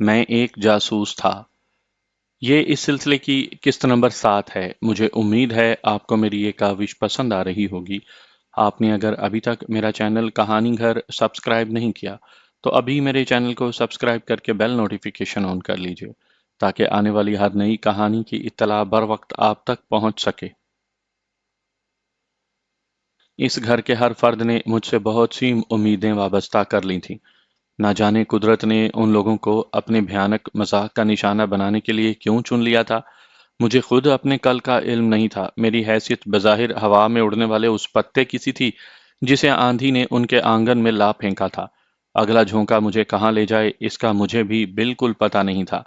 میں ایک جاسوس تھا۔ یہ اس سلسلے کی قسط نمبر 7 ہے۔ مجھے امید ہے آپ کو میری یہ کاوش پسند آ رہی ہوگی۔ آپ نے اگر ابھی تک میرا چینل کہانی گھر سبسکرائب نہیں کیا تو ابھی میرے چینل کو سبسکرائب کر کے بیل نوٹیفیکیشن آن کر لیجئے تاکہ آنے والی ہر نئی کہانی کی اطلاع بر وقت آپ تک پہنچ سکے۔ اس گھر کے ہر فرد نے مجھ سے بہت سی امیدیں وابستہ کر لی تھیں۔ نہ جانے قدرت نے ان لوگوں کو اپنے بھیانک مذاق کا نشانہ بنانے کے لیے کیوں چن لیا تھا۔ مجھے خود اپنے کل کا علم نہیں تھا۔ میری حیثیت بظاہر ہوا میں اڑنے والے اس پتے کی سی تھی جسے آندھی نے ان کے آنگن میں لا پھینکا تھا۔ اگلا جھونکا مجھے کہاں لے جائے اس کا مجھے بھی بالکل پتہ نہیں تھا۔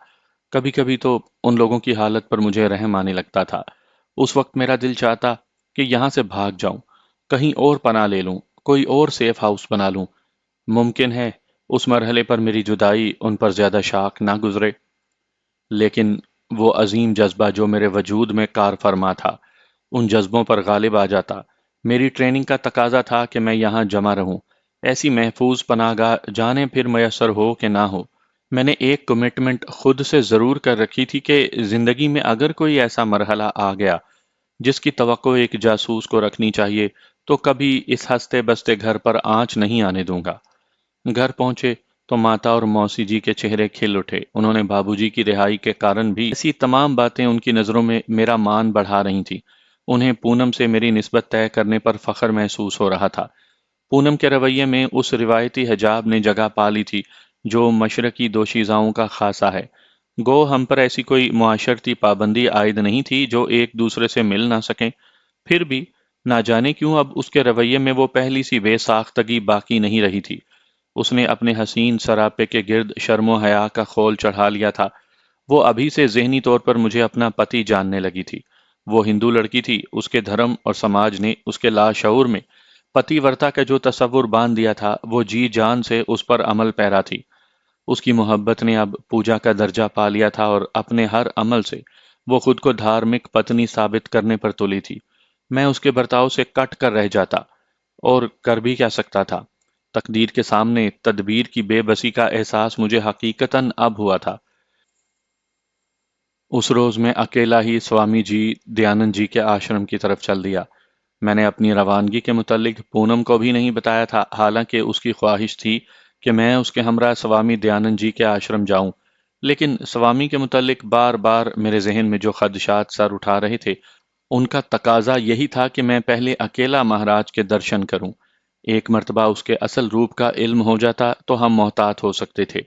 کبھی کبھی تو ان لوگوں کی حالت پر مجھے رحم آنے لگتا تھا۔ اس وقت میرا دل چاہتا کہ یہاں سے بھاگ جاؤں، کہیں اور پناہ لے لوں، کوئی اور سیف ہاؤس بنا لوں۔ ممکن ہے اس مرحلے پر میری جدائی ان پر زیادہ شاق نہ گزرے، لیکن وہ عظیم جذبہ جو میرے وجود میں کار فرما تھا ان جذبوں پر غالب آ جاتا۔ میری ٹریننگ کا تقاضا تھا کہ میں یہاں جمع رہوں، ایسی محفوظ پناہ گاہ جانے پھر میسر ہو کہ نہ ہو۔ میں نے ایک کمٹمنٹ خود سے ضرور کر رکھی تھی کہ زندگی میں اگر کوئی ایسا مرحلہ آ گیا جس کی توقع ایک جاسوس کو رکھنی چاہیے تو کبھی اس ہستے بستے گھر پر آنچ نہیں آنے دوں گا۔ گھر پہنچے تو ماتا اور موسی جی کے چہرے کھل اٹھے۔ انہوں نے بابو جی کی رہائی کے کارن بھی ایسی تمام باتیں ان کی نظروں میں میرا مان بڑھا رہی تھیں۔ انہیں پونم سے میری نسبت طے کرنے پر فخر محسوس ہو رہا تھا۔ پونم کے رویے میں اس روایتی حجاب نے جگہ پا لی تھی جو مشرقی دوشیزاؤں کا خاصہ ہے۔ گو ہم پر ایسی کوئی معاشرتی پابندی عائد نہیں تھی جو ایک دوسرے سے مل نہ سکیں، پھر بھی نہ جانے کیوں اب اس کے رویے میں وہ پہلی سی بے ساختگی باقی نہیں رہی تھی۔ اس نے اپنے حسین سراپے کے گرد شرم و حیا کا خول چڑھا لیا تھا۔ وہ ابھی سے ذہنی طور پر مجھے اپنا پتی جاننے لگی تھی۔ وہ ہندو لڑکی تھی، اس کے دھرم اور سماج نے اس کے لاشعور میں پتی ورتا کا جو تصور باندھ دیا تھا وہ جی جان سے اس پر عمل پیرا تھی۔ اس کی محبت نے اب پوجا کا درجہ پا لیا تھا اور اپنے ہر عمل سے وہ خود کو دھارمک پتنی ثابت کرنے پر تلی تھی۔ میں اس کے برتاؤ سے کٹ کر رہ جاتا اور کر بھی کیا سکتا تھا۔ تقدیر کے سامنے تدبیر کی بے بسی کا احساس مجھے حقیقتاً اب ہوا تھا۔ اس روز میں اکیلا ہی سوامی جی دیانند جی کے آشرم کی طرف چل دیا۔ میں نے اپنی روانگی کے متعلق پونم کو بھی نہیں بتایا تھا، حالانکہ اس کی خواہش تھی کہ میں اس کے ہمراہ سوامی دیانند جی کے آشرم جاؤں، لیکن سوامی کے متعلق بار بار میرے ذہن میں جو خدشات سر اٹھا رہے تھے ان کا تقاضا یہی تھا کہ میں پہلے اکیلا مہاراج کے درشن کروں۔ ایک مرتبہ اس کے اصل روپ کا علم ہو جاتا تو ہم محتاط ہو سکتے تھے،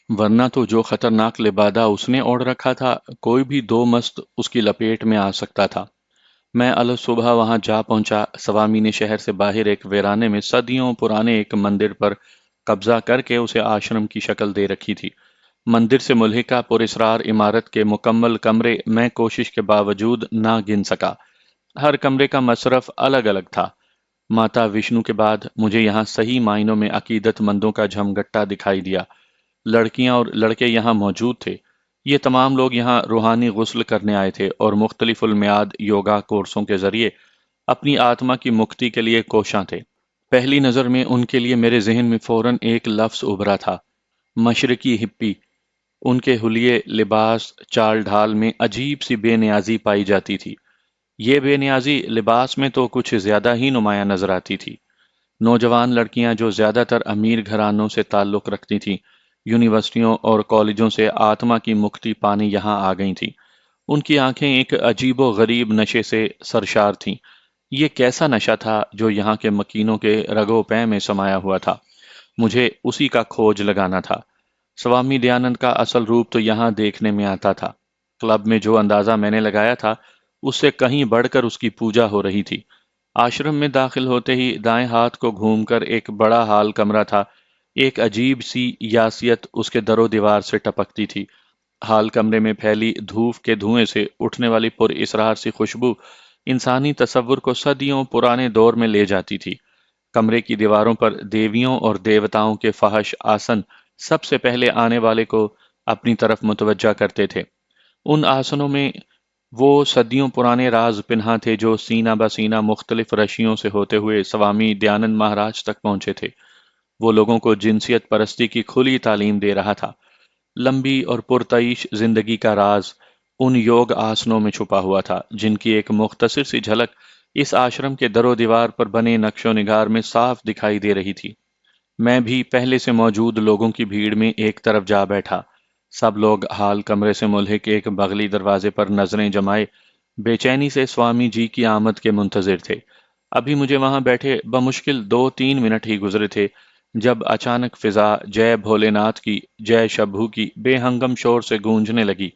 ورنہ تو جو خطرناک لبادہ اس نے اوڑھ رکھا تھا کوئی بھی دو مست اس کی لپیٹ میں آ سکتا تھا۔ میں الصبح وہاں جا پہنچا۔ سوامی نے شہر سے باہر ایک ویرانے میں صدیوں پرانے ایک مندر پر قبضہ کر کے اسے آشرم کی شکل دے رکھی تھی۔ مندر سے ملحقہ پر اسرار عمارت کے مکمل کمرے میں کوشش کے باوجود نہ گن سکا۔ ہر کمرے کا مصرف الگ الگ تھا۔ ماتا وشنو کے بعد مجھے یہاں صحیح معنوں میں عقیدت مندوں کا جھمگٹا دکھائی دیا۔ لڑکیاں اور لڑکے یہاں موجود تھے۔ یہ تمام لوگ یہاں روحانی غسل کرنے آئے تھے اور مختلف المیعاد یوگا کورسوں کے ذریعے اپنی آتما کی مکتی کے لیے کوشاں تھے۔ پہلی نظر میں ان کے لیے میرے ذہن میں فوراً ایک لفظ ابھرا تھا: مشرقی ہپی۔ ان کے حلیے، لباس، چال ڈھال میں عجیب سی بے نیازی پائی جاتی تھی۔ یہ بے نیازی لباس میں تو کچھ زیادہ ہی نمایاں نظر آتی تھی۔ نوجوان لڑکیاں جو زیادہ تر امیر گھرانوں سے تعلق رکھتی تھیں، یونیورسٹیوں اور کالجوں سے آتما کی مکتی پانے یہاں آ گئی تھیں۔ ان کی آنکھیں ایک عجیب و غریب نشے سے سرشار تھیں۔ یہ کیسا نشہ تھا جو یہاں کے مکینوں کے رگو پے میں سمایا ہوا تھا؟ مجھے اسی کا کھوج لگانا تھا۔ سوامی دیانند کا اصل روپ تو یہاں دیکھنے میں آتا تھا۔ کلب میں جو اندازہ میں نے لگایا تھا اس سے کہیں بڑھ کر اس کی پوجا ہو رہی تھی۔ آشرم میں داخل ہوتے ہی دائیں ہاتھ کو گھوم کر ایک بڑا ہال کمرہ تھا۔ ایک عجیب سی یاسیت اس کے در و دیوار سے ٹپکتی تھی۔ ہال کمرے میں پھیلی دھوپ کے دھوئیں سے اٹھنے والی پر اسرار سی خوشبو انسانی تصور کو صدیوں پرانے دور میں لے جاتی تھی۔ کمرے کی دیواروں پر دیویوں اور دیوتاؤں کے فحش آسن سب سے پہلے آنے والے کو اپنی طرف متوجہ کرتے تھے۔ ان آسنوں میں وہ صدیوں پرانے راز پنہاں تھے جو سینہ بہ سینہ مختلف رشیوں سے ہوتے ہوئے سوامی دیانند مہاراج تک پہنچے تھے۔ وہ لوگوں کو جنسیت پرستی کی کھلی تعلیم دے رہا تھا۔ لمبی اور پرتعیش زندگی کا راز ان یوگ آسنوں میں چھپا ہوا تھا جن کی ایک مختصر سی جھلک اس آشرم کے در و دیوار پر بنے نقش و نگار میں صاف دکھائی دے رہی تھی۔ میں بھی پہلے سے موجود لوگوں کی بھیڑ میں ایک طرف جا بیٹھا۔ سب لوگ حال کمرے سے ملحق ایک بغلی دروازے پر نظریں جمائے بے چینی سے سوامی جی کی آمد کے منتظر تھے۔ ابھی مجھے وہاں بیٹھے بمشکل 2-3 منٹ ہی گزرے تھے جب اچانک فضا جے بھولے ناتھ کی، جے شبھو کی بے ہنگم شور سے گونجنے لگی۔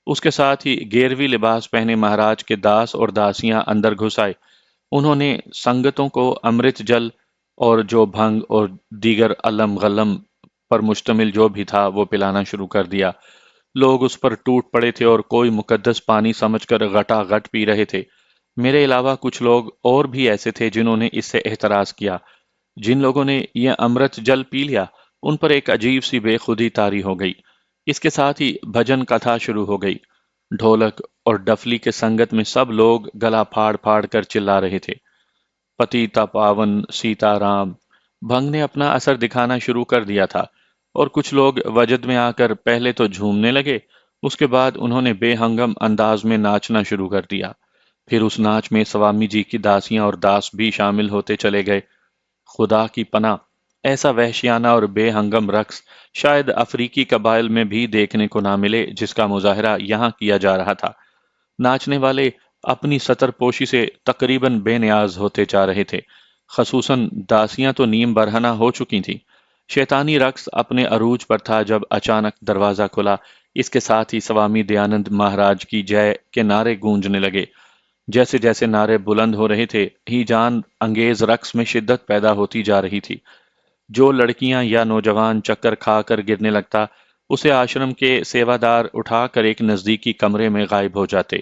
اس کے ساتھ ہی گیروی لباس پہنے مہاراج کے داس اور داسیاں اندر گھس آئے۔ انہوں نے سنگتوں کو امرت جل اور جو بھنگ اور دیگر علم غلم پر مشتمل جو بھی تھا وہ پلانا شروع کر دیا۔ لوگ اس پر ٹوٹ پڑے تھے اور کوئی مقدس پانی سمجھ کر غٹا غٹ پی رہے تھے۔ میرے علاوہ کچھ لوگ اور بھی ایسے تھے جنہوں نے اس سے احتراز کیا۔ جن لوگوں نے یہ امرت جل پی لیا ان پر ایک عجیب سی بے خودی طاری ہو گئی۔ اس کے ساتھ ہی بھجن کتھا شروع ہو گئی۔ ڈھولک اور ڈفلی کے سنگت میں سب لوگ گلا پھاڑ پھاڑ کر چلا رہے تھے۔ پتیتا پاون سیتا رام بھنگ نے اپنا اثر دکھانا شروع کر دیا تھا اور کچھ لوگ وجد میں آ کر پہلے تو جھومنے لگے، اس کے بعد انہوں نے بے ہنگم انداز میں ناچنا شروع کر دیا۔ پھر اس ناچ میں سوامی جی کی داسیاں اور داس بھی شامل ہوتے چلے گئے۔ خدا کی پناہ، ایسا وحشیانہ اور بے ہنگم رقص شاید افریقی قبائل میں بھی دیکھنے کو نہ ملے جس کا مظاہرہ یہاں کیا جا رہا تھا۔ ناچنے والے اپنی سطر پوشی سے تقریباً بے نیاز ہوتے جا رہے تھے، خصوصاً داسیاں تو نیم برہنہ ہو چکی تھیں۔ شیطانی رقص اپنے عروج پر تھا جب اچانک دروازہ کھلا۔ اس کے ساتھ ہی سوامی دیانند مہاراج کی جے کے نعرے گونجنے لگے۔ جیسے جیسے نعرے بلند ہو رہے تھے ہی جان انگیز رقص میں شدت پیدا ہوتی جا رہی تھی۔ جو لڑکیاں یا نوجوان چکر کھا کر گرنے لگتا اسے آشرم کے سیوادار اٹھا کر ایک نزدیکی کمرے میں غائب ہو جاتے۔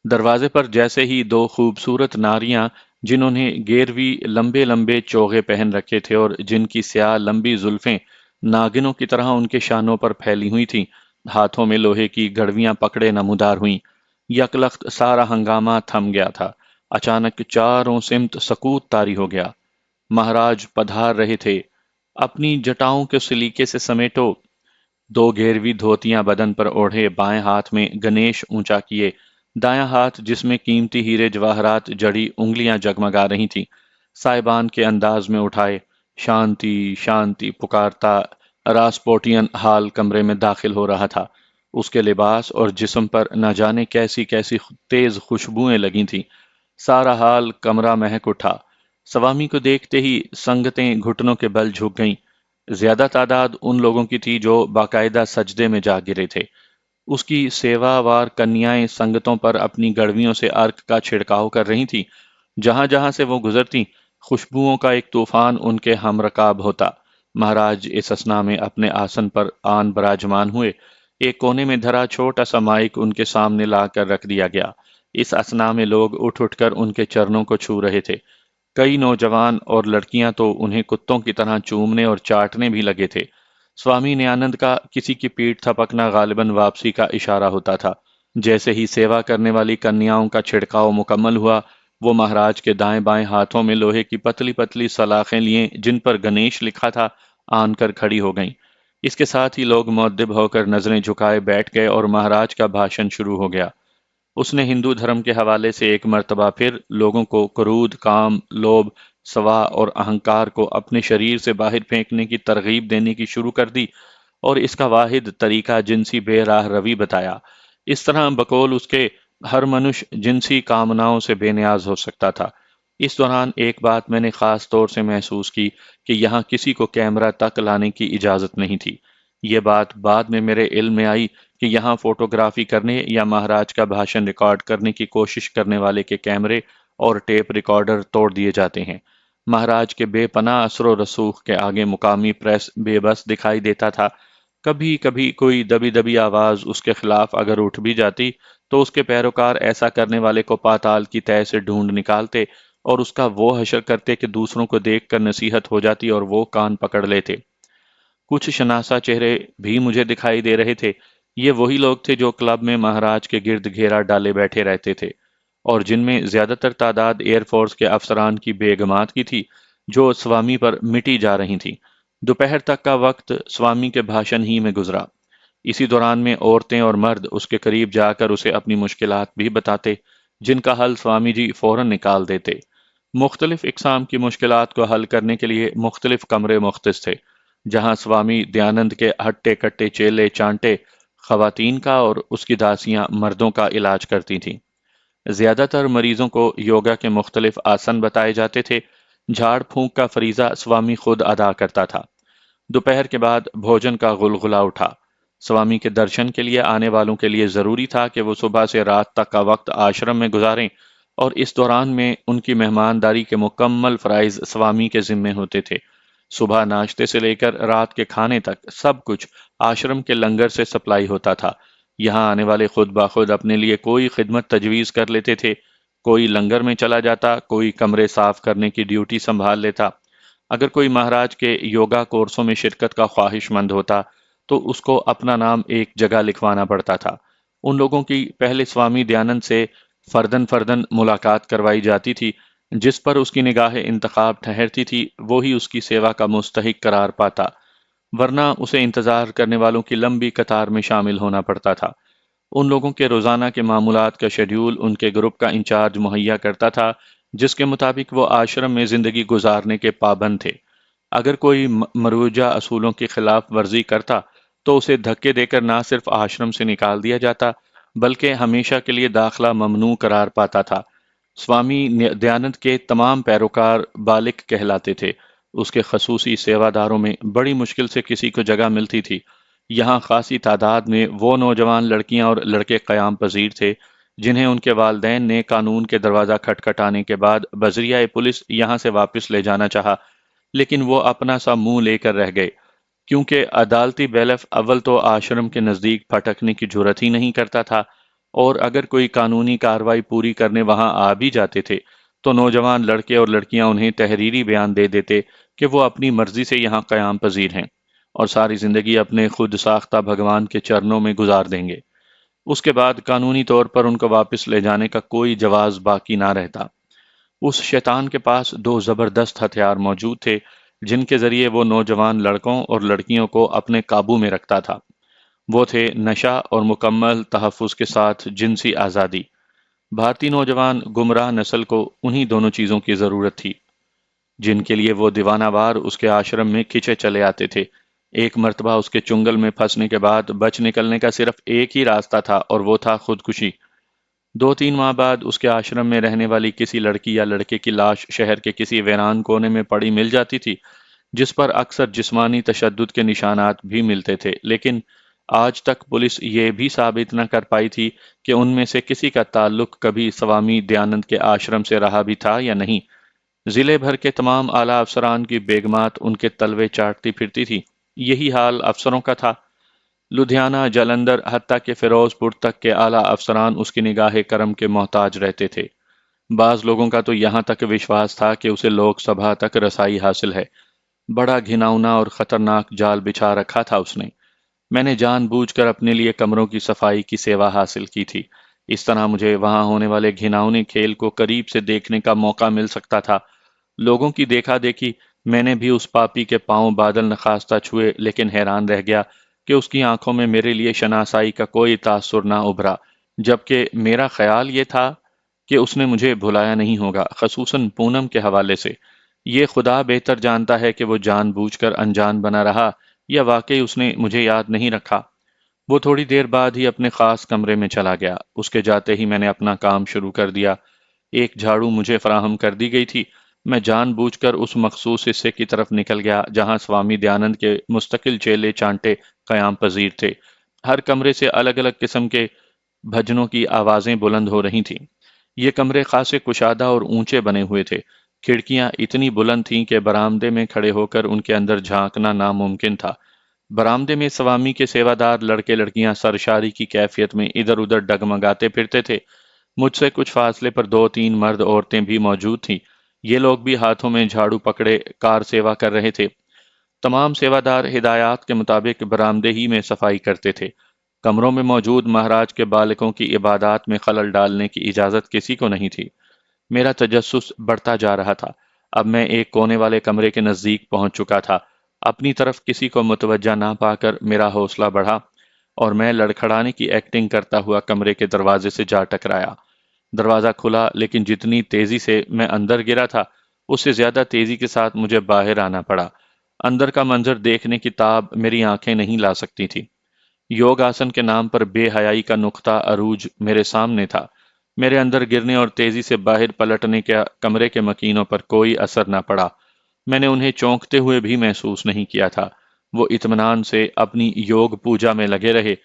دروازے پر جیسے ہی دو خوبصورت ناریاں جنہوں نے گیروی لمبے لمبے چوغے پہن رکھے تھے اور جن کی سیاہ لمبی زلفیں ناگنوں کی طرح ان کے شانوں پر پھیلی ہوئی تھیں، ہاتھوں میں لوہے کی گھڑویاں پکڑے نمودار ہوئیں۔ یکلخت سارا ہنگامہ تھم گیا تھا۔ اچانک چاروں سمت سکوت طاری ہو گیا۔ مہاراج پدھار رہے تھے۔ اپنی جٹاؤں کے سلیقے سے سمیٹو، دو گھیروی دھوتیاں بدن پر اوڑھے، بائیں ہاتھ میں گنیش اونچا کیے، دایاں ہاتھ جس میں قیمتی ہیرے جواہرات جڑی انگلیاں جگمگا رہی تھیں صاحبان کے انداز میں اٹھائے، شانتی شانتی پکارتا راسپوٹین حال کمرے میں داخل ہو رہا تھا۔ اس کے لباس اور جسم پر نہ جانے کیسی کیسی تیز خوشبوئیں لگی تھیں۔ سارا حال کمرہ مہک اٹھا۔ سوامی کو دیکھتے ہی سنگتیں گھٹنوں کے بل جھک گئیں۔ زیادہ تعداد ان لوگوں کی تھی جو باقاعدہ سجدے میں جا گرے تھے۔ اس کی سیوا وار کنیائیں سنگتوں پر اپنی گڑویوں سے عرق کا چھڑکاؤ کر رہی تھیں۔ جہاں جہاں سے وہ گزرتی خوشبوؤں کا ایک طوفان ان کے ہم رکاب ہوتا۔ مہاراج اس اثنا میں اپنے آسن پر آن براجمان ہوئے۔ ایک کونے میں دھرا چھوٹا سا مائک ان کے سامنے لا کر رکھ دیا گیا۔ اس اثنا میں لوگ اٹھ اٹھ کر ان کے چرنوں کو چھو رہے تھے۔ کئی نوجوان اور لڑکیاں تو انہیں کتوں کی طرح چومنے اور چاٹنے بھی لگے تھے۔ سوامی نیانند کا کسی کی پیٹھ تھپکنا غالباً واپسی کا اشارہ ہوتا تھا۔ جیسے ہی سیوا کرنے والی کنیاؤں کا چھڑکاؤ مکمل ہوا، وہ مہاراج کے دائیں بائیں ہاتھوں میں لوہے کی پتلی پتلی سلاخیں لیے جن پر گنیش لکھا تھا آن کر کھڑی ہو گئیں۔ اس کے ساتھ ہی لوگ مؤدب ہو کر نظریں جھکائے بیٹھ گئے اور مہاراج کا بھاشن شروع ہو گیا۔ اس نے ہندو دھرم کے حوالے سے ایک مرتبہ پھر لوگوں کو کرود، کام، لوبھ، سوا اور اہنکار کو اپنے شریر سے باہر پھینکنے کی ترغیب دینے کی شروع کر دی اور اس کا واحد طریقہ جنسی بے راہ روی بتایا۔ اس طرح بقول اس کے ہر منش جنسی کامناؤں سے بے نیاز ہو سکتا تھا۔ اس دوران ایک بات میں نے خاص طور سے محسوس کی کہ یہاں کسی کو کیمرہ تک لانے کی اجازت نہیں تھی۔ یہ بات بعد میں میرے علم میں آئی کہ یہاں فوٹوگرافی کرنے یا مہاراج کا بھاشن ریکارڈ کرنے کی کوشش کرنے والے کے کیمرے اور ٹیپ ریکارڈر توڑ دیے جاتے ہیں۔ مہاراج کے بے پناہ اثر و رسوخ کے آگے مقامی پریس بے بس دکھائی دیتا تھا۔ کبھی کبھی کوئی دبی دبی آواز اس کے خلاف اگر اٹھ بھی جاتی تو اس کے پیروکار ایسا کرنے والے کو پاتال کی تہہ سے ڈھونڈ نکالتے اور اس کا وہ حشر کرتے کہ دوسروں کو دیکھ کر نصیحت ہو جاتی اور وہ کان پکڑ لیتے۔ کچھ شناسا چہرے بھی مجھے دکھائی دے رہے تھے، یہ وہی لوگ تھے جو کلب میں مہاراج کے گرد گھیرا ڈالے بیٹھے رہتے تھے، اور جن میں زیادہ تر تعداد ایئر فورس کے افسران کی بیگمات کی تھی جو سوامی پر مٹی جا رہی تھیں۔ دوپہر تک کا وقت سوامی کے بھاشن ہی میں گزرا۔ اسی دوران میں عورتیں اور مرد اس کے قریب جا کر اسے اپنی مشکلات بھی بتاتے، جن کا حل سوامی جی فوراً نکال دیتے۔ مختلف اقسام کی مشکلات کو حل کرنے کے لیے مختلف کمرے مختص تھے، جہاں سوامی دیانند کے ہٹے کٹے چیلے چانٹے خواتین کا اور اس کی داسیاں مردوں کا علاج کرتی تھیں۔ زیادہ تر مریضوں کو یوگا کے مختلف آسن بتائے جاتے تھے۔ جھاڑ پھونک کا فریضہ سوامی خود ادا کرتا تھا۔ دوپہر کے بعد بھوجن کا غلغلہ اٹھا۔ سوامی کے درشن کے لیے آنے والوں کے لیے ضروری تھا کہ وہ صبح سے رات تک کا وقت آشرم میں گزاریں، اور اس دوران میں ان کی مہمانداری کے مکمل فرائض سوامی کے ذمے ہوتے تھے۔ صبح ناشتے سے لے کر رات کے کھانے تک سب کچھ آشرم کے لنگر سے سپلائی ہوتا تھا۔ یہاں آنے والے خود بخود اپنے لیے کوئی خدمت تجویز کر لیتے تھے۔ کوئی لنگر میں چلا جاتا، کوئی کمرے صاف کرنے کی ڈیوٹی سنبھال لیتا۔ اگر کوئی مہاراج کے یوگا کورسوں میں شرکت کا خواہش مند ہوتا تو اس کو اپنا نام ایک جگہ لکھوانا پڑتا تھا۔ ان لوگوں کی پہلے سوامی دیانند سے فردن فردن ملاقات کروائی جاتی تھی۔ جس پر اس کی نگاہ انتخاب ٹھہرتی تھی وہی اس کی سیوا کا مستحق قرار پاتا، ورنہ اسے انتظار کرنے والوں کی لمبی قطار میں شامل ہونا پڑتا تھا۔ ان لوگوں کے روزانہ کے معمولات کا شیڈیول ان کے گروپ کا انچارج مہیا کرتا تھا، جس کے مطابق وہ آشرم میں زندگی گزارنے کے پابند تھے۔ اگر کوئی مروجہ اصولوں کی خلاف ورزی کرتا تو اسے دھکے دے کر نہ صرف آشرم سے نکال دیا جاتا بلکہ ہمیشہ کے لیے داخلہ ممنوع قرار پاتا تھا۔ سوامی دیانند کے تمام پیروکار بالک کہلاتے تھے۔ اس کے خصوصی سیواداروں میں بڑی مشکل سے کسی کو جگہ ملتی تھی۔ یہاں خاصی تعداد میں وہ نوجوان لڑکیاں اور لڑکے قیام پذیر تھے جنہیں ان کے والدین نے قانون کے دروازہ کھٹکھٹانے کے بعد بذریعہ پولیس یہاں سے واپس لے جانا چاہا، لیکن وہ اپنا سا منہ لے کر رہ گئے، کیونکہ عدالتی بیلف اول تو آشرم کے نزدیک پھٹکنے کی جرات ہی نہیں کرتا تھا، اور اگر کوئی قانونی کارروائی پوری کرنے وہاں آ بھی جاتے تھے تو نوجوان لڑکے اور لڑکیاں انہیں تحریری بیان دے دیتے کہ وہ اپنی مرضی سے یہاں قیام پذیر ہیں اور ساری زندگی اپنے خود ساختہ بھگوان کے چرنوں میں گزار دیں گے۔ اس کے بعد قانونی طور پر ان کو واپس لے جانے کا کوئی جواز باقی نہ رہتا۔ اس شیطان کے پاس دو زبردست ہتھیار موجود تھے جن کے ذریعے وہ نوجوان لڑکوں اور لڑکیوں کو اپنے قابو میں رکھتا تھا۔ وہ تھے نشہ اور مکمل تحفظ کے ساتھ جنسی آزادی۔ بھارتی نوجوان گمراہ نسل کو انہی دونوں چیزوں کی ضرورت تھی، جن کے لیے وہ دیوانہ وار اس کے آشرم میں کھچے چلے آتے تھے۔ ایک مرتبہ اس کے چنگل میں پھنسنے کے بعد بچ نکلنے کا صرف ایک ہی راستہ تھا، اور وہ تھا خودکشی۔ 2-3 ماہ بعد اس کے آشرم میں رہنے والی کسی لڑکی یا لڑکے کی لاش شہر کے کسی ویران کونے میں پڑی مل جاتی تھی، جس پر اکثر جسمانی تشدد کے نشانات بھی ملتے تھے، لیکن آج تک پولیس یہ بھی ثابت نہ کر پائی تھی کہ ان میں سے کسی کا تعلق کبھی سوامی دیانند کے آشرم سے رہا بھی تھا یا نہیں۔ ضلع بھر کے تمام اعلیٰ افسران کی بیگمات ان کے تلوے چاٹتی پھرتی تھی۔ یہی حال افسروں کا تھا۔ لدھیانہ، جلندر، حتیٰ کہ فیروز پور تک کے اعلیٰ افسران اس کی نگاہ کرم کے محتاج رہتے تھے۔ بعض لوگوں کا تو یہاں تک وشواس تھا کہ اسے لوک سبھا تک رسائی حاصل ہے۔ بڑا گھناؤنا اور خطرناک جال بچھا رکھا تھا اس نے۔ میں نے جان بوجھ کر اپنے لیے کمروں کی صفائی کی سیوا حاصل کی تھی۔ اس طرح مجھے وہاں ہونے والے گھناؤنے کھیل کو قریب سے دیکھنے کا موقع مل سکتا تھا۔ لوگوں کی دیکھا دیکھی میں نے بھی اس پاپی کے پاؤں بادل نخواستہ چھوئے، لیکن حیران رہ گیا کہ اس کی آنکھوں میں میرے لیے شناسائی کا کوئی تاثر نہ ابھرا، جبکہ میرا خیال یہ تھا کہ اس نے مجھے بھلایا نہیں ہوگا، خصوصاً پونم کے حوالے سے۔ یہ خدا بہتر جانتا ہے کہ وہ جان بوجھ کر انجان بنا رہا یا واقعی اس نے مجھے یاد نہیں رکھا۔ وہ تھوڑی دیر بعد ہی اپنے خاص کمرے میں چلا گیا۔ اس کے جاتے ہی میں نے اپنا کام شروع کر دیا۔ ایک جھاڑو مجھے فراہم کر دی گئی تھی۔ میں جان بوجھ کر اس مخصوص حصے کی طرف نکل گیا جہاں سوامی دیانند کے مستقل چیلے چانٹے قیام پذیر تھے۔ ہر کمرے سے الگ الگ قسم کے بھجنوں کی آوازیں بلند ہو رہی تھیں۔ یہ کمرے خاصے کشادہ اور اونچے بنے ہوئے تھے۔ کھڑکیاں اتنی بلند تھیں کہ برآمدے میں کھڑے ہو کر ان کے اندر جھانکنا ناممکن تھا۔ برآمدے میں سوامی کے سیوادار لڑکے لڑکیاں سرشاری کی کیفیت میں ادھر ادھر ڈگمگاتے پھرتے تھے۔ مجھ سے کچھ فاصلے پر 2-3 مرد عورتیں بھی موجود تھیں۔ یہ لوگ بھی ہاتھوں میں جھاڑو پکڑے کار سیوا کر رہے تھے۔ تمام سیوادار ہدایات کے مطابق برآمدے ہی میں صفائی کرتے تھے۔ کمروں میں موجود مہاراج کے بالکوں کی عبادات میں خلل ڈالنے کی اجازت کسی کو نہیں تھی۔ میرا تجسس بڑھتا جا رہا تھا۔ اب میں ایک کونے والے کمرے کے نزدیک پہنچ چکا تھا۔ اپنی طرف کسی کو متوجہ نہ پا کر میرا حوصلہ بڑھا اور میں لڑکھڑانے کی ایکٹنگ کرتا ہوا کمرے کے دروازے سے جا ٹکرایا۔ دروازہ کھلا، لیکن جتنی تیزی سے میں اندر گرا تھا اس سے زیادہ تیزی کے ساتھ مجھے باہر آنا پڑا۔ اندر کا منظر دیکھنے کی تاب میری آنکھیں نہیں لا سکتی تھی۔ یوگ آسن کے نام پر بے حیائی کا نقطہ عروج میرے سامنے تھا۔ میرے اندر گرنے اور تیزی سے باہر پلٹنے کا کمرے کے مکینوں پر کوئی اثر نہ پڑا۔ میں نے انہیں چونکتے ہوئے بھی محسوس نہیں کیا تھا۔ وہ اطمینان سے اپنی یوگ پوجا میں لگے رہے۔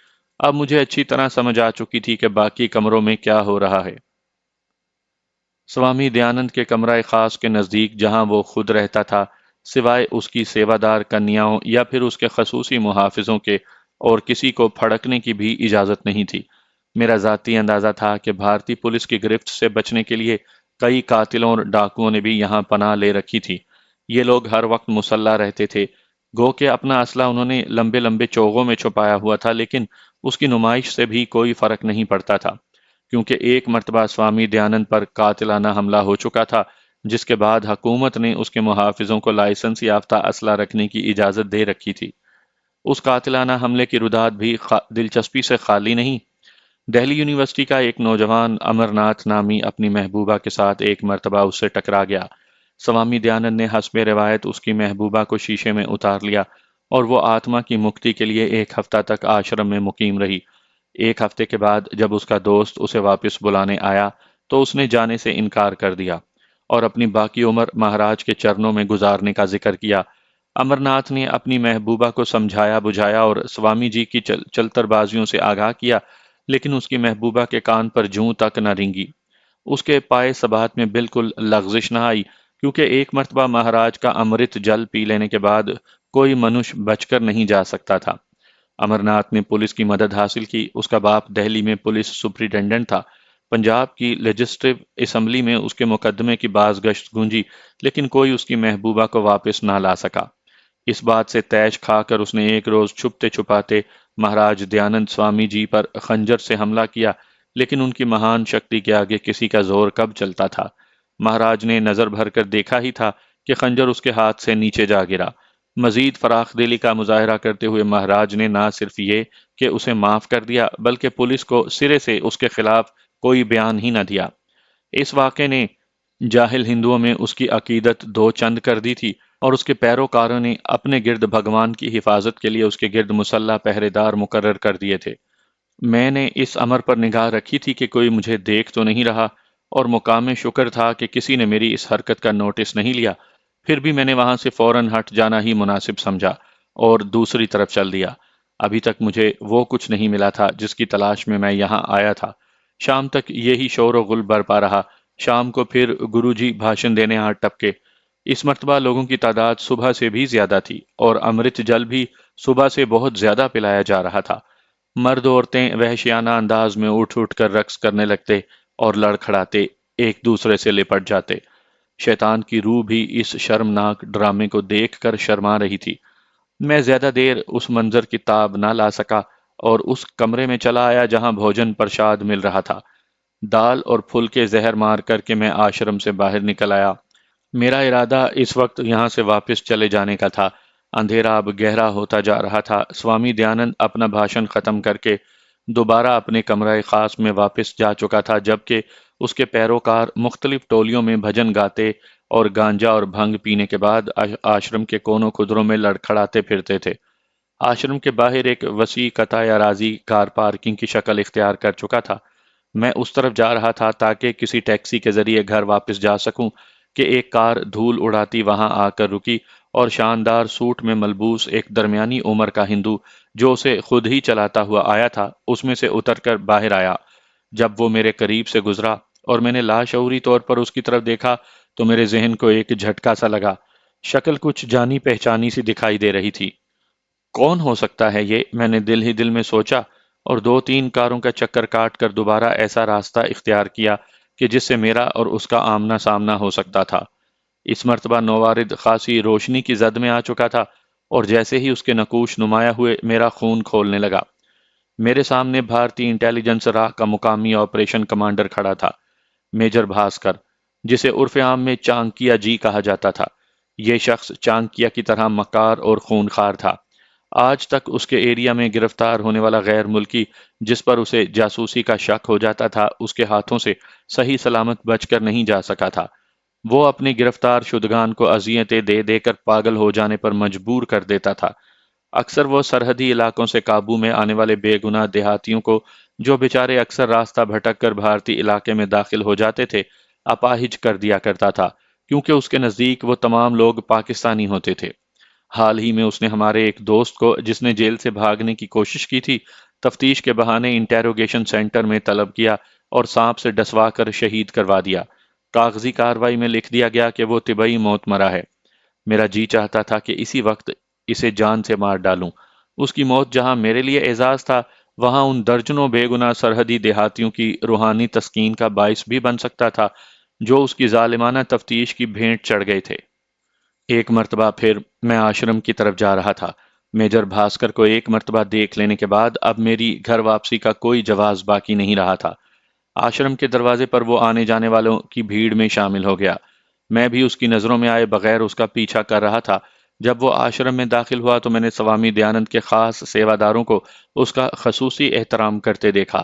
اب مجھے اچھی طرح سمجھ آ چکی تھی کہ باقی کمروں میں کیا ہو رہا ہے۔ سوامی دیانند کے کمرہ خاص کے نزدیک جہاں وہ خود رہتا تھا، سوائے اس کی سیوادار کنیاؤں یا پھر اس کے خصوصی محافظوں کے اور کسی کو پھڑکنے کی بھی اجازت نہیں تھی۔ میرا ذاتی اندازہ تھا کہ بھارتی پولیس کی گرفت سے بچنے کے لیے کئی قاتلوں اور ڈاکوؤں نے بھی یہاں پناہ لے رکھی تھی۔ یہ لوگ ہر وقت مسلح رہتے تھے، گو کہ اپنا اسلحہ انہوں نے لمبے لمبے چوغوں میں چھپایا ہوا تھا، لیکن اس کی نمائش سے بھی کوئی فرق نہیں پڑتا تھا، کیونکہ ایک مرتبہ سوامی دیانند پر قاتلانہ حملہ ہو چکا تھا، جس کے بعد حکومت نے اس کے محافظوں کو لائسنس یافتہ اسلحہ رکھنے کی اجازت دے رکھی تھی۔ اس قاتلانہ حملے کی رداد بھی دلچسپی سے خالی نہیں۔ دہلی یونیورسٹی کا ایک نوجوان امرناتھ نامی اپنی محبوبہ کے ساتھ ایک مرتبہ اس سے ٹکرا گیا۔ سوامی دیانند نے حسب روایت اس کی محبوبہ کو شیشے میں اتار لیا اور وہ آتما کی مکتی کے لیے ایک ہفتہ تک آشرم میں مقیم رہی۔ ایک ہفتے کے بعد جب اس کا دوست اسے واپس بلانے آیا تو اس نے جانے سے انکار کر دیا اور اپنی باقی عمر مہاراج کے چرنوں میں گزارنے کا ذکر کیا۔ امرناتھ نے اپنی محبوبہ کو سمجھایا بجھایا اور سوامی جی کی چلتر بازیوں سے آگاہ کیا، لیکن اس کی محبوبہ کے کان پر جوں تک نہ رینگی۔ اس کے پائے ثبات میں بالکل لغزش نہ آئی، کیونکہ ایک مرتبہ مہاراج کا امرت جل پی لینے کے بعد کوئی منش بچ کر نہیں جا سکتا تھا۔ امرناتھ نے پولیس کی مدد حاصل کی۔ اس کا باپ دہلی میں پولیس سپرنٹینڈنٹ تھا۔ پنجاب کی لیجسلیٹو اسمبلی میں اس کے مقدمے کی باز گشت گونجی، لیکن کوئی اس کی محبوبہ کو واپس نہ لا سکا۔ اس بات سے تیش کھا کر اس نے ایک روز چھپتے چھپاتے مہاراج دیانند سوامی جی پر خنجر سے حملہ کیا، لیکن ان کی مہان شکتی کے آگے کسی کا زور کب چلتا تھا۔ مہاراج نے نظر بھر کر دیکھا ہی تھا کہ خنجر اس کے ہاتھ سے نیچے جا گرا۔ مزید فراخ دلی کا مظاہرہ کرتے ہوئے مہاراج نے نہ صرف یہ کہ اسے معاف کر دیا، بلکہ پولیس کو سرے سے اس کے خلاف کوئی بیان ہی نہ دیا۔ اس واقعے نے جاہل ہندوؤں میں اس کی عقیدت دو چند کر دی تھی، اور اس کے پیروکاروں نے اپنے گرد بھگوان کی حفاظت کے لیے اس کے گرد مسلح پہرے دار مقرر کر دیے تھے۔ میں نے اس امر پر نگاہ رکھی تھی کہ کوئی مجھے دیکھ تو نہیں رہا، اور مقام شکر تھا کہ کسی نے میری اس حرکت کا نوٹس نہیں لیا۔ پھر بھی میں نے وہاں سے فوراً ہٹ جانا ہی مناسب سمجھا اور دوسری طرف چل دیا۔ ابھی تک مجھے وہ کچھ نہیں ملا تھا جس کی تلاش میں یہاں آیا تھا۔ شام تک یہی شور و غل برپا رہا۔ شام کو پھر گرو جی بھاشن دینے آ ٹپکے۔ اس مرتبہ لوگوں کی تعداد صبح سے بھی زیادہ تھی، اور امرت جل بھی صبح سے بہت زیادہ پلایا جا رہا تھا۔ مرد عورتیں وحشیانہ انداز میں اٹھ اٹھ کر رقص کرنے لگتے اور لڑکھڑاتے ایک دوسرے سے لپٹ جاتے۔ شیطان کی روح بھی اس شرمناک ڈرامے کو دیکھ کر شرما رہی تھی۔ میں زیادہ دیر اس منظر کی تاب نہ لا سکا اور اس کمرے میں چلا آیا جہاں بھوجن پرشاد مل رہا تھا۔ دال اور پھل کے زہر مار کر کے میں آشرم سے باہر نکل آیا۔ میرا ارادہ اس وقت یہاں سے واپس چلے جانے کا تھا۔ اندھیرا اب گہرا ہوتا جا رہا تھا۔ سوامی دیانند اپنا بھاشن ختم کر کے دوبارہ اپنے کمرہ خاص میں واپس جا چکا تھا، جبکہ اس کے پیروکار مختلف ٹولیوں میں بھجن گاتے اور گانجا اور بھنگ پینے کے بعد آشرم کے کونوں کھدروں میں لڑکھڑاتے پھرتے تھے۔ آشرم کے باہر ایک وسیع قطع اراضی کار پارکنگ کی شکل اختیار کر چکا تھا۔ میں اس طرف جا رہا تھا تاکہ کسی ٹیکسی کے ذریعے گھر واپس جا سکوں کہ ایک کار دھول اڑاتی وہاں آ کر رکی، اور شاندار سوٹ میں ملبوس ایک درمیانی عمر کا ہندو جو اسے خود ہی چلاتا ہوا آیا تھا، اس میں سے اتر کر باہر آیا۔ جب وہ میرے قریب سے گزرا اور میں نے لاشعوری طور پر اس کی طرف دیکھا تو میرے ذہن کو ایک جھٹکا سا لگا۔ شکل کچھ جانی پہچانی سی دکھائی دے رہی تھی۔ کون ہو سکتا ہے یہ؟ میں نے دل ہی دل میں سوچا، اور دو تین کاروں کا چکر کاٹ کر دوبارہ ایسا راستہ اختیار کیا کہ جس سے میرا اور اس کا آمنا سامنا ہو سکتا تھا۔ اس مرتبہ نوارد خاصی روشنی کی زد میں آ چکا تھا، اور جیسے ہی اس کے نقوش نمایاں ہوئے میرا خون کھولنے لگا۔ میرے سامنے بھارتی انٹیلیجنس راہ کا مقامی آپریشن کمانڈر کھڑا تھا، میجر بھاسکر، جسے عرف عام میں چانکیا جی کہا جاتا تھا۔ یہ شخص چانکیا کی طرح مکار اور خونخوار تھا۔ آج تک اس کے ایریا میں گرفتار ہونے والا غیر ملکی جس پر اسے جاسوسی کا شک ہو جاتا تھا، اس کے ہاتھوں سے صحیح سلامت بچ کر نہیں جا سکا تھا۔ وہ اپنے گرفتار شدگان کو اذیتیں دے دے کر پاگل ہو جانے پر مجبور کر دیتا تھا۔ اکثر وہ سرحدی علاقوں سے قابو میں آنے والے بے گناہ دیہاتیوں کو، جو بیچارے اکثر راستہ بھٹک کر بھارتی علاقے میں داخل ہو جاتے تھے، اپاہج کر دیا کرتا تھا، کیونکہ اس کے نزدیک وہ تمام لوگ پاکستانی ہوتے تھے۔ حال ہی میں اس نے ہمارے ایک دوست کو، جس نے جیل سے بھاگنے کی کوشش کی تھی، تفتیش کے بہانے انٹیروگیشن سینٹر میں طلب کیا اور سانپ سے ڈسوا کر شہید کروا دیا۔ کاغذی کاروائی میں لکھ دیا گیا کہ وہ طبعی موت مرا ہے۔ میرا جی چاہتا تھا کہ اسی وقت اسے جان سے مار ڈالوں۔ اس کی موت جہاں میرے لیے اعزاز تھا، وہاں ان درجنوں بے گناہ سرحدی دیہاتیوں کی روحانی تسکین کا باعث بھی بن سکتا تھا، جو اس کی ظالمانہ تفتیش کی بھینٹ چڑھ گئے تھے۔ ایک مرتبہ پھر میں آشرم کی طرف جا رہا تھا۔ میجر بھاسکر کو ایک مرتبہ دیکھ لینے کے بعد اب میری گھر واپسی کا کوئی جواز باقی نہیں رہا تھا۔ آشرم کے دروازے پر وہ آنے جانے والوں کی بھیڑ میں شامل ہو گیا۔ میں بھی اس کی نظروں میں آئے بغیر اس کا پیچھا کر رہا تھا۔ جب وہ آشرم میں داخل ہوا تو میں نے سوامی دیانند کے خاص سیواداروں کو اس کا خصوصی احترام کرتے دیکھا۔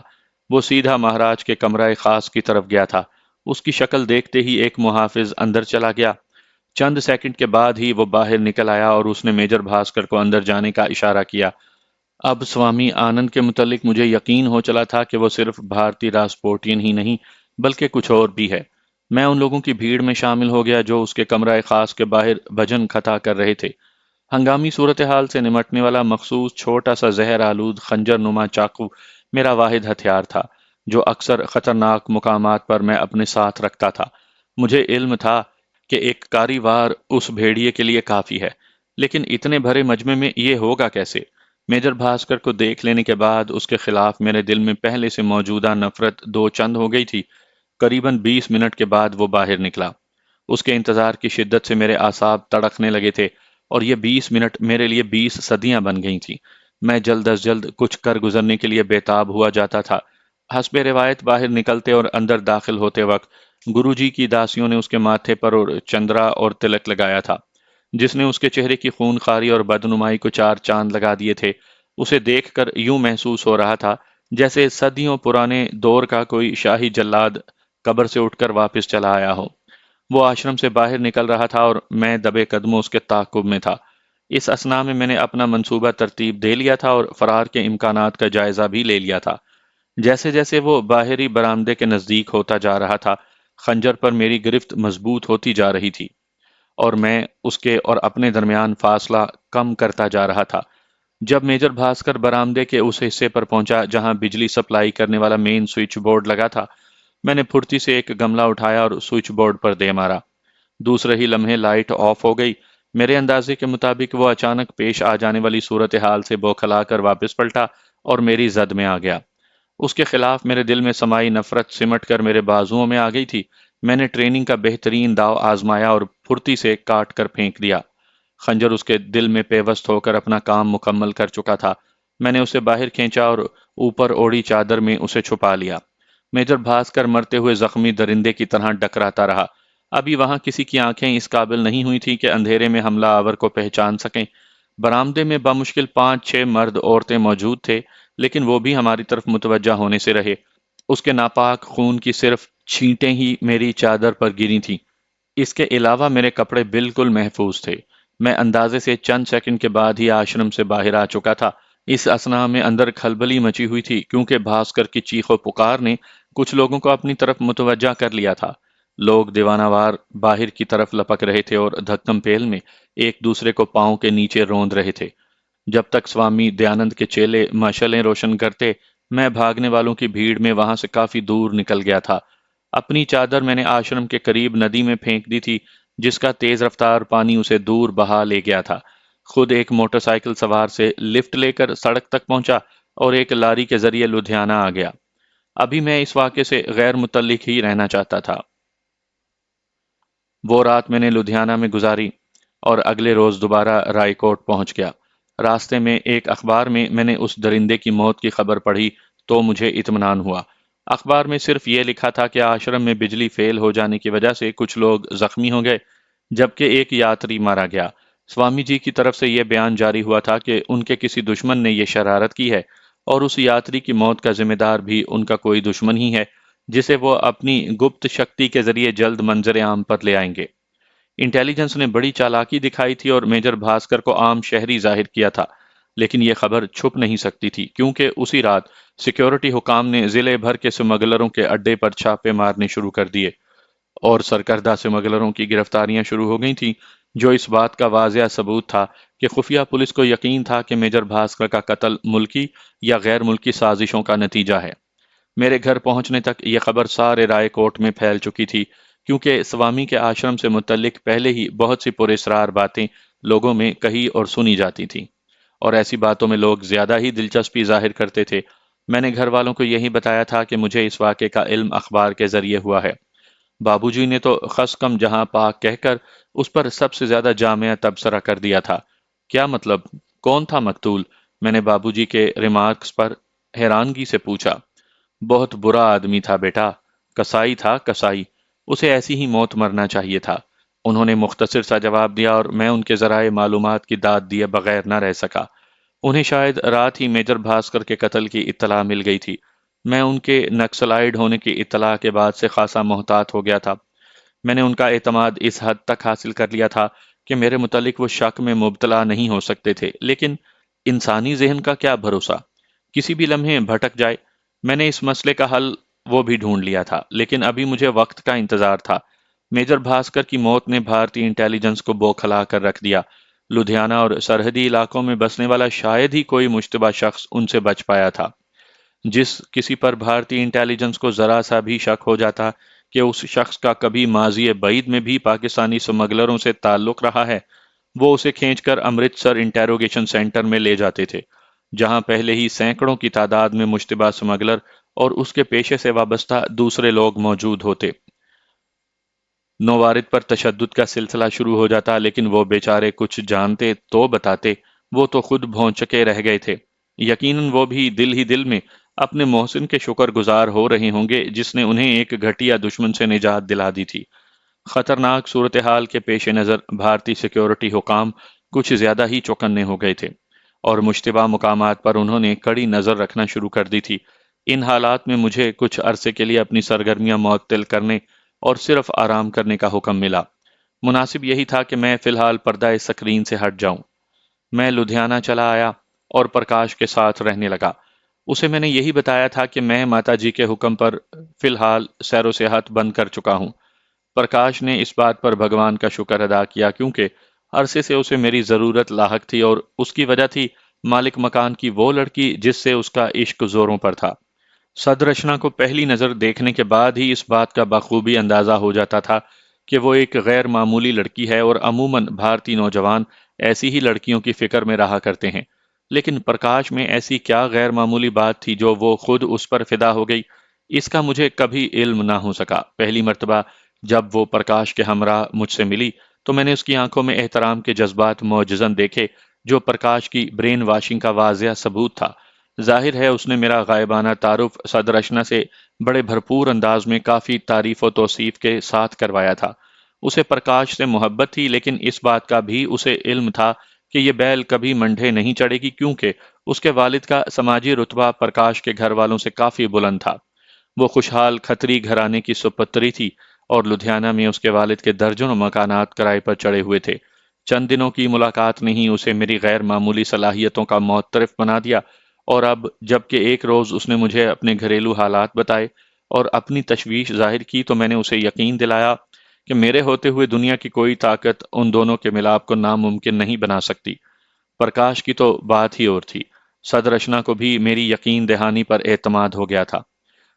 وہ سیدھا مہاراج کے کمرہ خاص کی طرف گیا تھا۔ اس کی شکل دیکھتے ہی ایک محافظ اندر چلا گیا۔ چند سیکنڈ کے بعد ہی وہ باہر نکل آیا اور اس نے میجر بھاسکر کو اندر جانے کا اشارہ کیا۔ اب سوامی آنند کے متعلق مجھے یقین ہو چلا تھا کہ وہ صرف بھارتی راسپورٹین ہی نہیں بلکہ کچھ اور بھی ہے۔ میں ان لوگوں کی بھیڑ میں شامل ہو گیا جو اس کے کمرہ خاص کے باہر بھجن کھتا کر رہے تھے۔ ہنگامی صورتحال سے نمٹنے والا مخصوص چھوٹا سا زہر آلود خنجر نما چاقو میرا واحد ہتھیار تھا، جو اکثر خطرناک مقامات پر میں اپنے ساتھ رکھتا تھا۔ مجھے علم تھا کہ ایک کاری وار اس بھیڑیے کے لیے کافی ہے، لیکن اتنے بھرے مجمع میں یہ ہوگا کیسے؟ میجر بھاسکر کو دیکھ لینے کے بعد اس کے خلاف میرے دل میں پہلے سے موجودہ نفرت دو چند ہو گئی تھی۔ قریباً 20 منٹ کے بعد وہ باہر نکلا۔ اس کے انتظار کی شدت سے میرے اعصاب تڑکنے لگے تھے، اور یہ 20 منٹ میرے لیے 20 صدیاں بن گئی تھیں۔ میں جلد از جلد کچھ کر گزرنے کے لیے بےتاب ہوا جاتا تھا۔ حسب روایت باہر نکلتے اور اندر داخل ہوتے وقت گرو جی کی داسیوں نے اس کے ماتھے پر اور چندرا اور تلک لگایا تھا، جس نے اس کے چہرے کی خونخواری اور بدنمائی کو چار چاند لگا دیے تھے۔ اسے دیکھ کر یوں محسوس ہو رہا تھا جیسے صدیوں پرانے دور کا کوئی شاہی جلاد قبر سے اٹھ کر واپس چلا آیا ہو۔ وہ آشرم سے باہر نکل رہا تھا اور میں دبے قدموں اس کے تعاقب میں تھا۔ اس اثنا میں نے اپنا منصوبہ ترتیب دے لیا تھا اور فرار کے امکانات کا جائزہ بھی لے لیا تھا۔ جیسے جیسے وہ باہری برآمدے کے نزدیک ہوتا جا رہا تھا، خنجر پر میری گرفت مضبوط ہوتی جا رہی تھی، اور میں اس کے اور اپنے درمیان فاصلہ کم کرتا جا رہا تھا۔ جب میجر بھاسکر برآمدے کے اس حصے پر پہنچا جہاں بجلی سپلائی کرنے والا مین سوئچ بورڈ لگا تھا، میں نے پھرتی سے ایک گملہ اٹھایا اور سوئچ بورڈ پر دے مارا۔ دوسرے ہی لمحے لائٹ آف ہو گئی۔ میرے اندازے کے مطابق وہ اچانک پیش آ جانے والی صورتحال سے بوکھلا کر واپس پلٹا اور میری زد میں آ گیا۔ اس کے خلاف میرے دل میں سمائی نفرت سمٹ کر میرے بازوؤں میں آ گئی تھی۔ میں نے ٹریننگ کا بہترین داؤ آزمایا اور پھرتی سے کاٹ کر پھینک دیا۔ خنجر اس کے دل میں پیوست ہو کر اپنا کام مکمل کر چکا تھا۔ میں نے اسے باہر کھینچا اور اوپر اوڑی چادر میں اسے چھپا لیا۔ میجر بھاسکر مرتے ہوئے زخمی درندے کی طرح ڈکراتا رہا۔ ابھی وہاں کسی کی آنکھیں اس قابل نہیں ہوئی تھی کہ اندھیرے میں حملہ آور کو پہچان سکیں۔ برآمدے میں بمشکل 5-6 مرد عورتیں موجود تھے، لیکن وہ بھی ہماری طرف متوجہ ہونے سے رہے۔ اس کے ناپاک خون کی صرف چھینٹیں ہی میری چادر پر گری تھیں۔ اس کے علاوہ میرے کپڑے بالکل محفوظ تھے۔ میں اندازے سے چند سیکنڈ کے بعد ہی آشرم سے باہر آ چکا تھا۔ اس اثنا میں اندر کھلبلی مچی ہوئی تھی، کیونکہ بھاسکر کی چیخ و پکار نے کچھ لوگوں کو اپنی طرف متوجہ کر لیا تھا۔ لوگ دیوانہ وار باہر کی طرف لپک رہے تھے اور دھکم پیل میں ایک دوسرے کو پاؤں کے نیچے روند رہے تھے۔ جب تک سوامی دیانند کے چیلے مشعلیں روشن کرتے، میں بھاگنے والوں کی بھیڑ میں وہاں سے کافی دور نکل گیا تھا۔ اپنی چادر میں نے آشرم کے قریب ندی میں پھینک دی تھی، جس کا تیز رفتار پانی اسے دور بہا لے گیا تھا۔ خود ایک موٹر سائیکل سوار سے لفٹ لے کر سڑک تک پہنچا اور ایک لاری کے ذریعے لدھیانہ آ گیا۔ ابھی میں اس واقعے سے غیر متعلق ہی رہنا چاہتا تھا۔ وہ رات میں نے لدھیانہ میں گزاری اور اگلے روز دوبارہ رائے کوٹ پہنچ گیا۔ راستے میں ایک اخبار میں میں نے اس درندے کی موت کی خبر پڑھی تو مجھے اطمینان ہوا۔ اخبار میں صرف یہ لکھا تھا کہ آشرم میں بجلی فیل ہو جانے کی وجہ سے کچھ لوگ زخمی ہو گئے جبکہ ایک یاتری مارا گیا۔ سوامی جی کی طرف سے یہ بیان جاری ہوا تھا کہ ان کے کسی دشمن نے یہ شرارت کی ہے اور اس یاتری کی موت کا ذمہ دار بھی ان کا کوئی دشمن ہی ہے جسے وہ اپنی گپت شکتی کے ذریعے جلد منظر عام پر لے آئیں گے۔ انٹیلیجنس نے بڑی چالاکی دکھائی تھی اور میجر بھاسکر کو عام شہری ظاہر کیا تھا، لیکن یہ خبر چھپ نہیں سکتی تھی کیونکہ اسی رات سیکیورٹی حکام نے ضلع بھر کے سمگلروں کے اڈے پر چھاپے مارنے شروع کر دیے اور سرکردہ سمگلروں کی گرفتاریاں شروع ہو گئی تھیں، جو اس بات کا واضح ثبوت تھا کہ خفیہ پولیس کو یقین تھا کہ میجر بھاسکر کا قتل ملکی یا غیر ملکی سازشوں کا نتیجہ ہے۔ میرے گھر پہنچنے تک یہ خبر سارے رائے کوٹ میں پھیل چکی تھی کیونکہ سوامی کے آشرم سے متعلق پہلے ہی بہت سی پراسرار باتیں لوگوں میں کہی اور سنی جاتی تھیں، اور ایسی باتوں میں لوگ زیادہ ہی دلچسپی ظاہر کرتے تھے۔ میں نے گھر والوں کو یہی بتایا تھا کہ مجھے اس واقعے کا علم اخبار کے ذریعے ہوا ہے۔ بابو جی نے تو خس کم جہاں پاک کہہ کر اس پر سب سے زیادہ جامع تبصرہ کر دیا تھا۔ کیا مطلب؟ کون تھا مقتول؟ میں نے بابو جی کے ریمارکس پر حیرانگی سے پوچھا۔ بہت برا آدمی تھا بیٹا، کسائی تھا کسائی، اسے ایسی ہی موت مرنا چاہیے تھا۔ انہوں نے مختصر سا جواب دیا اور میں ان کے ذرائع معلومات کی داد دیے بغیر نہ رہ سکا۔ انہیں شاید رات ہی میجر بھاسکر کے قتل کی اطلاع مل گئی تھی۔ میں ان کے نکسلائیڈ ہونے کی اطلاع کے بعد سے خاصا محتاط ہو گیا تھا۔ میں نے ان کا اعتماد اس حد تک حاصل کر لیا تھا کہ میرے متعلق وہ شک میں مبتلا نہیں ہو سکتے تھے، لیکن انسانی ذہن کا کیا بھروسہ، کسی بھی لمحے بھٹک جائے۔ میں نے اس مسئلے کا حل وہ بھی ڈھونڈ لیا تھا، لیکن ابھی مجھے وقت کا انتظار تھا۔ میجر بھاسکر کی موت نے بھارتی انٹیلیجنس کو بوکھلا کر رکھ دیا۔ لدھیانہ اور سرحدی علاقوں میں بسنے والا شاید ہی کوئی مشتبہ شخص ان سے بچ پایا تھا۔ جس کسی پر بھارتی انٹیلیجنس کو ذرا سا بھی شک ہو جاتا کہ اس شخص کا کبھی ماضی بعید میں بھی پاکستانی سمگلروں سے تعلق رہا ہے، وہ اسے کھینچ کر امرتسر انٹیروگیشن سینٹر میں لے جاتے تھے، جہاں پہلے ہی سینکڑوں کی تعداد میں مشتبہ سمگلر اور اس کے پیشے سے وابستہ دوسرے لوگ موجود ہوتے۔ نوارد پر تشدد کا سلسلہ شروع ہو جاتا، لیکن وہ بیچارے کچھ جانتے تو بتاتے، وہ تو خود بھونچکے رہ گئے تھے۔ یقیناً وہ بھی دل ہی دل میں اپنے محسن کے شکر گزار ہو رہے ہوں گے جس نے انہیں ایک گھٹیا دشمن سے نجات دلا دی تھی۔ خطرناک صورتحال کے پیش نظر بھارتی سیکیورٹی حکام کچھ زیادہ ہی چوکنے ہو گئے تھے اور مشتبہ مقامات پر انہوں نے کڑی نظر رکھنا شروع کر دی تھی۔ ان حالات میں مجھے کچھ عرصے کے لیے اپنی سرگرمیاں معطل کرنے اور صرف آرام کرنے کا حکم ملا۔ مناسب یہی تھا کہ میں فی الحال پردہ سکرین سے ہٹ جاؤں۔ میں لدھیانہ چلا آیا اور پرکاش کے ساتھ رہنے لگا۔ اسے میں نے یہی بتایا تھا کہ میں ماتا جی کے حکم پر فی الحال سیر و سیاحت بند کر چکا ہوں۔ پرکاش نے اس بات پر بھگوان کا شکر ادا کیا کیونکہ عرصے سے اسے میری ضرورت لاحق تھی اور اس کی وجہ تھی مالک مکان کی وہ لڑکی جس سے اس کا عشق زوروں پر تھا۔ سدرشنا کو پہلی نظر دیکھنے کے بعد ہی اس بات کا بخوبی اندازہ ہو جاتا تھا کہ وہ ایک غیر معمولی لڑکی ہے اور عموماً بھارتی نوجوان ایسی ہی لڑکیوں کی فکر میں رہا کرتے ہیں، لیکن پرکاش میں ایسی کیا غیر معمولی بات تھی جو وہ خود اس پر فدا ہو گئی، اس کا مجھے کبھی علم نہ ہو سکا۔ پہلی مرتبہ جب وہ پرکاش کے ہمراہ مجھ سے ملی تو میں نے اس کی آنکھوں میں احترام کے جذبات معجزن دیکھے جو پرکاش کی برین واشنگ کا واضح ثبوت تھا۔ ظاہر ہے اس نے میرا غائبانہ تعارف صدرشنا سے بڑے بھرپور انداز میں کافی تعریف و توصیف کے ساتھ کروایا تھا۔ اسے پرکاش سے محبت تھی، لیکن اس بات کا بھی اسے علم تھا کہ یہ بیل کبھی منڈھے نہیں چڑھے گی کیونکہ اس کے والد کا سماجی رتبہ پرکاش کے گھر والوں سے کافی بلند تھا۔ وہ خوشحال کھتری گھرانے کی سپتری تھی اور لدھیانہ میں اس کے والد کے درجنوں مکانات کرائے پر چڑھے ہوئے تھے۔ چند دنوں کی ملاقات نے ہی اسے میری غیر معمولی صلاحیتوں کا معترف بنا دیا، اور اب جبکہ ایک روز اس نے مجھے اپنے گھریلو حالات بتائے اور اپنی تشویش ظاہر کی تو میں نے اسے یقین دلایا کہ میرے ہوتے ہوئے دنیا کی کوئی طاقت ان دونوں کے ملاپ کو ناممکن نہیں بنا سکتی۔ پرکاش کی تو بات ہی اور تھی۔ صدرشنا کو بھی میری یقین دہانی پر اعتماد ہو گیا تھا،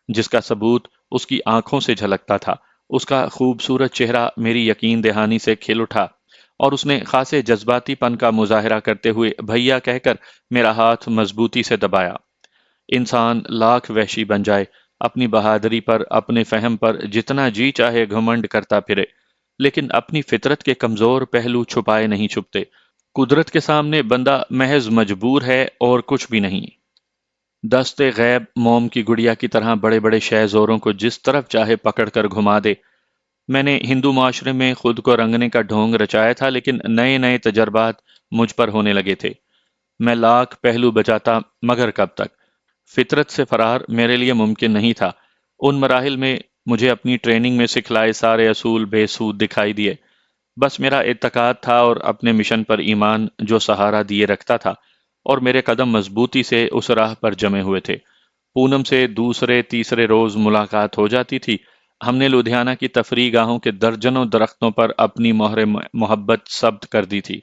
جس کا ثبوت اس کی آنکھوں سے جھلکتا تھا۔ اس کا خوبصورت چہرہ میری یقین دہانی سے کھل اٹھا اور اس نے خاصے جذباتی پن کا مظاہرہ کرتے ہوئے بھیا کہہ کر میرا ہاتھ مضبوطی سے دبایا۔ انسان لاکھ وحشی بن جائے، اپنی بہادری پر، اپنے فہم پر جتنا جی چاہے گھمنڈ کرتا پھرے، لیکن اپنی فطرت کے کمزور پہلو چھپائے نہیں چھپتے۔ قدرت کے سامنے بندہ محض مجبور ہے اور کچھ بھی نہیں۔ دست غیب موم کی گڑیا کی طرح بڑے بڑے شہ زوروں کو جس طرف چاہے پکڑ کر گھما دے۔ میں نے ہندو معاشرے میں خود کو رنگنے کا ڈھونگ رچایا تھا، لیکن نئے نئے تجربات مجھ پر ہونے لگے تھے۔ میں لاکھ پہلو بچاتا، مگر کب تک؟ فطرت سے فرار میرے لیے ممکن نہیں تھا۔ ان مراحل میں مجھے اپنی ٹریننگ میں سکھلائے سارے اصول بے سود دکھائی دیے۔ بس میرا اعتقاد تھا اور اپنے مشن پر ایمان جو سہارا دیے رکھتا تھا، اور میرے قدم مضبوطی سے اس راہ پر جمے ہوئے تھے۔ پونم سے دوسرے تیسرے روز ملاقات ہو جاتی تھی۔ ہم نے لدھیانہ کی تفریح گاہوں کے درجنوں درختوں پر اپنی مہر محبت ثبت کر دی تھی۔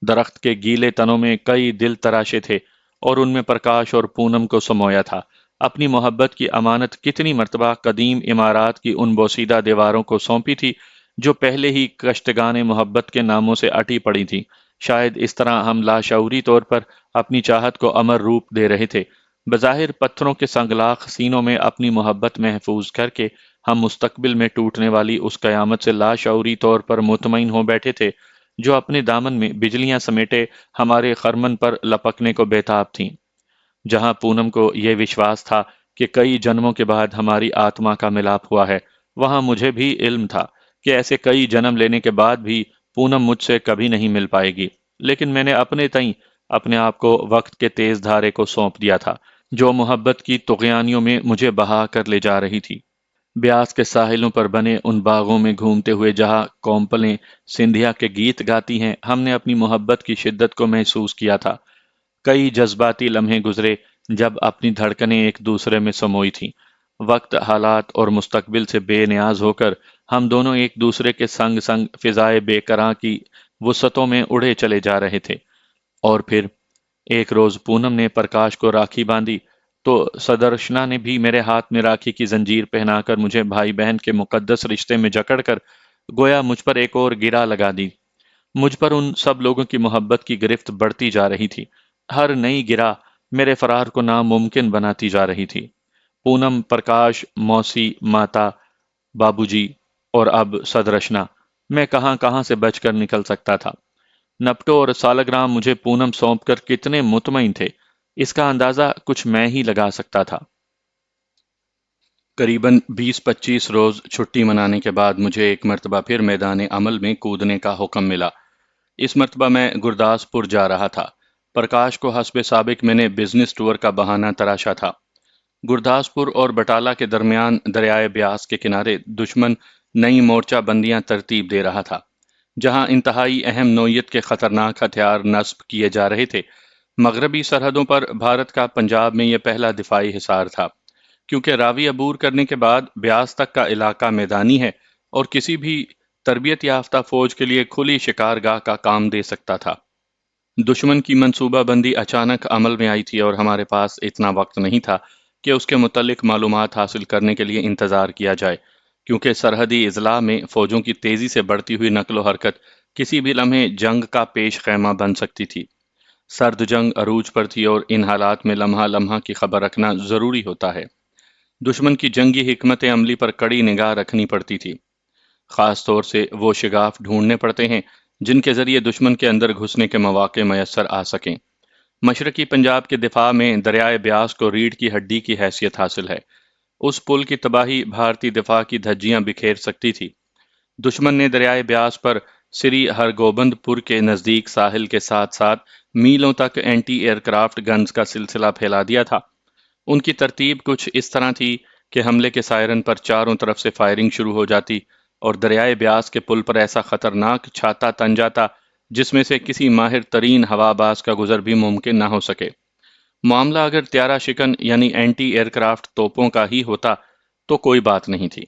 درخت کے گیلے تنوں میں کئی دل تراشے تھے، اور ان میں پرکاش اور پونم کو سمویا تھا۔ اپنی محبت کی امانت کتنی مرتبہ قدیم عمارات کی ان بوسیدہ دیواروں کو سونپی تھی جو پہلے ہی کشتگان محبت کے ناموں سے اٹی پڑی تھیں۔ شاید اس طرح ہم لاشعوری طور پر اپنی چاہت کو امر روپ دے رہے تھے۔ بظاہر پتھروں کے سنگلاخ سینوں میں اپنی محبت محفوظ کر کے ہم مستقبل میں ٹوٹنے والی اس قیامت سے لاشعوری طور پر مطمئن ہو بیٹھے تھے جو اپنے دامن میں بجلیاں سمیٹے ہمارے خرمن پر لپکنے کو بےتاب تھیں۔ جہاں پونم کو یہ وشواس تھا کہ کئی جنموں کے بعد ہماری آتما کا ملاپ ہوا ہے، وہاں مجھے بھی علم تھا کہ ایسے کئی جنم لینے کے بعد بھی پونم مجھ سے کبھی نہیں مل پائے گی۔ لیکن میں نے اپنے تئیں اپنے آپ کو وقت کے تیز دھارے کو سونپ دیا تھا جو محبت کی طغیانیوں میں مجھے بہا کر لے جا رہی تھی۔ بیاس کے ساحلوں پر بنے ان باغوں میں گھومتے ہوئے جہاں کومپلیں سندھیا کے گیت گاتی ہیں، ہم نے اپنی محبت کی شدت کو محسوس کیا تھا۔ کئی جذباتی لمحے گزرے جب اپنی دھڑکنیں ایک دوسرے میں سموئی تھیں۔ وقت، حالات اور مستقبل سے بے نیاز ہو کر ہم دونوں ایک دوسرے کے سنگ سنگ فضائے بے کراں کی وسعتوں میں اڑے چلے جا رہے تھے۔ اور پھر ایک روز پونم نے پرکاش کو راکھی باندھی تو سدرشنا نے بھی میرے ہاتھ میں راکھی کی زنجیر پہنا کر مجھے بھائی بہن کے مقدس رشتے میں جکڑ کر گویا مجھ پر ایک اور گرا لگا دی۔ مجھ پر ان سب لوگوں کی محبت کی گرفت بڑھتی جا رہی تھی۔ ہر نئی گرا میرے فرار کو ناممکن بناتی جا رہی تھی۔ پونم، پرکاش، موسی، ماتا، بابو جی، اور اب سدرشنا، میں کہاں کہاں سے بچ کر نکل سکتا تھا؟ نپٹو اور سالگرام مجھے پونم سونپ کر کتنے مطمئن تھے، اس کا اندازہ کچھ میں ہی لگا سکتا تھا۔ قریباً 20-25 روز چھٹی منانے کے بعد مجھے ایک مرتبہ پھر میدان عمل میں کودنے کا حکم ملا۔ اس مرتبہ میں گرداسپور جا رہا تھا۔ پرکاش کو حسب سابق میں نے بزنس ٹور کا بہانہ تراشا تھا۔ گرداسپور اور بٹالہ کے درمیان دریائے بیاس کے کنارے دشمن نئی مورچہ بندیاں ترتیب دے رہا تھا، جہاں انتہائی اہم نوعیت کے خطرناک ہتھیار نصب کیے جا رہے تھے۔ مغربی سرحدوں پر بھارت کا پنجاب میں یہ پہلا دفاعی حصار تھا، کیونکہ راوی عبور کرنے کے بعد بیاس تک کا علاقہ میدانی ہے اور کسی بھی تربیت یافتہ فوج کے لیے کھلی شکارگاہ کا کام دے سکتا تھا۔ دشمن کی منصوبہ بندی اچانک عمل میں آئی تھی اور ہمارے پاس اتنا وقت نہیں تھا کہ اس کے متعلق معلومات حاصل کرنے کے لیے انتظار کیا جائے، کیونکہ سرحدی اضلاع میں فوجوں کی تیزی سے بڑھتی ہوئی نقل و حرکت کسی بھی لمحے جنگ کا پیش خیمہ بن سکتی تھی۔ سرد جنگ عروج پر تھی اور ان حالات میں لمحہ لمحہ کی خبر رکھنا ضروری ہوتا ہے۔ دشمن کی جنگی حکمت عملی پر کڑی نگاہ رکھنی پڑتی تھی۔ خاص طور سے وہ شگاف ڈھونڈنے پڑتے ہیں جن کے ذریعے دشمن کے اندر گھسنے کے مواقع میسر آ سکیں۔ مشرقی پنجاب کے دفاع میں دریائے بیاس کو ریڑھ کی ہڈی کی حیثیت حاصل ہے۔ اس پل کی تباہی بھارتی دفاع کی دھجیاں بکھیر سکتی تھی۔ دشمن نے دریائے بیاس پر سری ہرگوبند پور کے نزدیک ساحل کے ساتھ ساتھ میلوں تک اینٹی ایئر کرافٹ گنز کا سلسلہ پھیلا دیا تھا۔ ان کی ترتیب کچھ اس طرح تھی کہ حملے کے سائرن پر چاروں طرف سے فائرنگ شروع ہو جاتی اور دریائے بیاس کے پل پر ایسا خطرناک چھاتا تن جاتا جس میں سے کسی ماہر ترین ہوا باز کا گزر بھی ممکن نہ ہو سکے۔ معاملہ اگر طیارہ شکن یعنی اینٹی ایئر کرافٹ توپوں کا ہی ہوتا تو کوئی بات نہیں تھی۔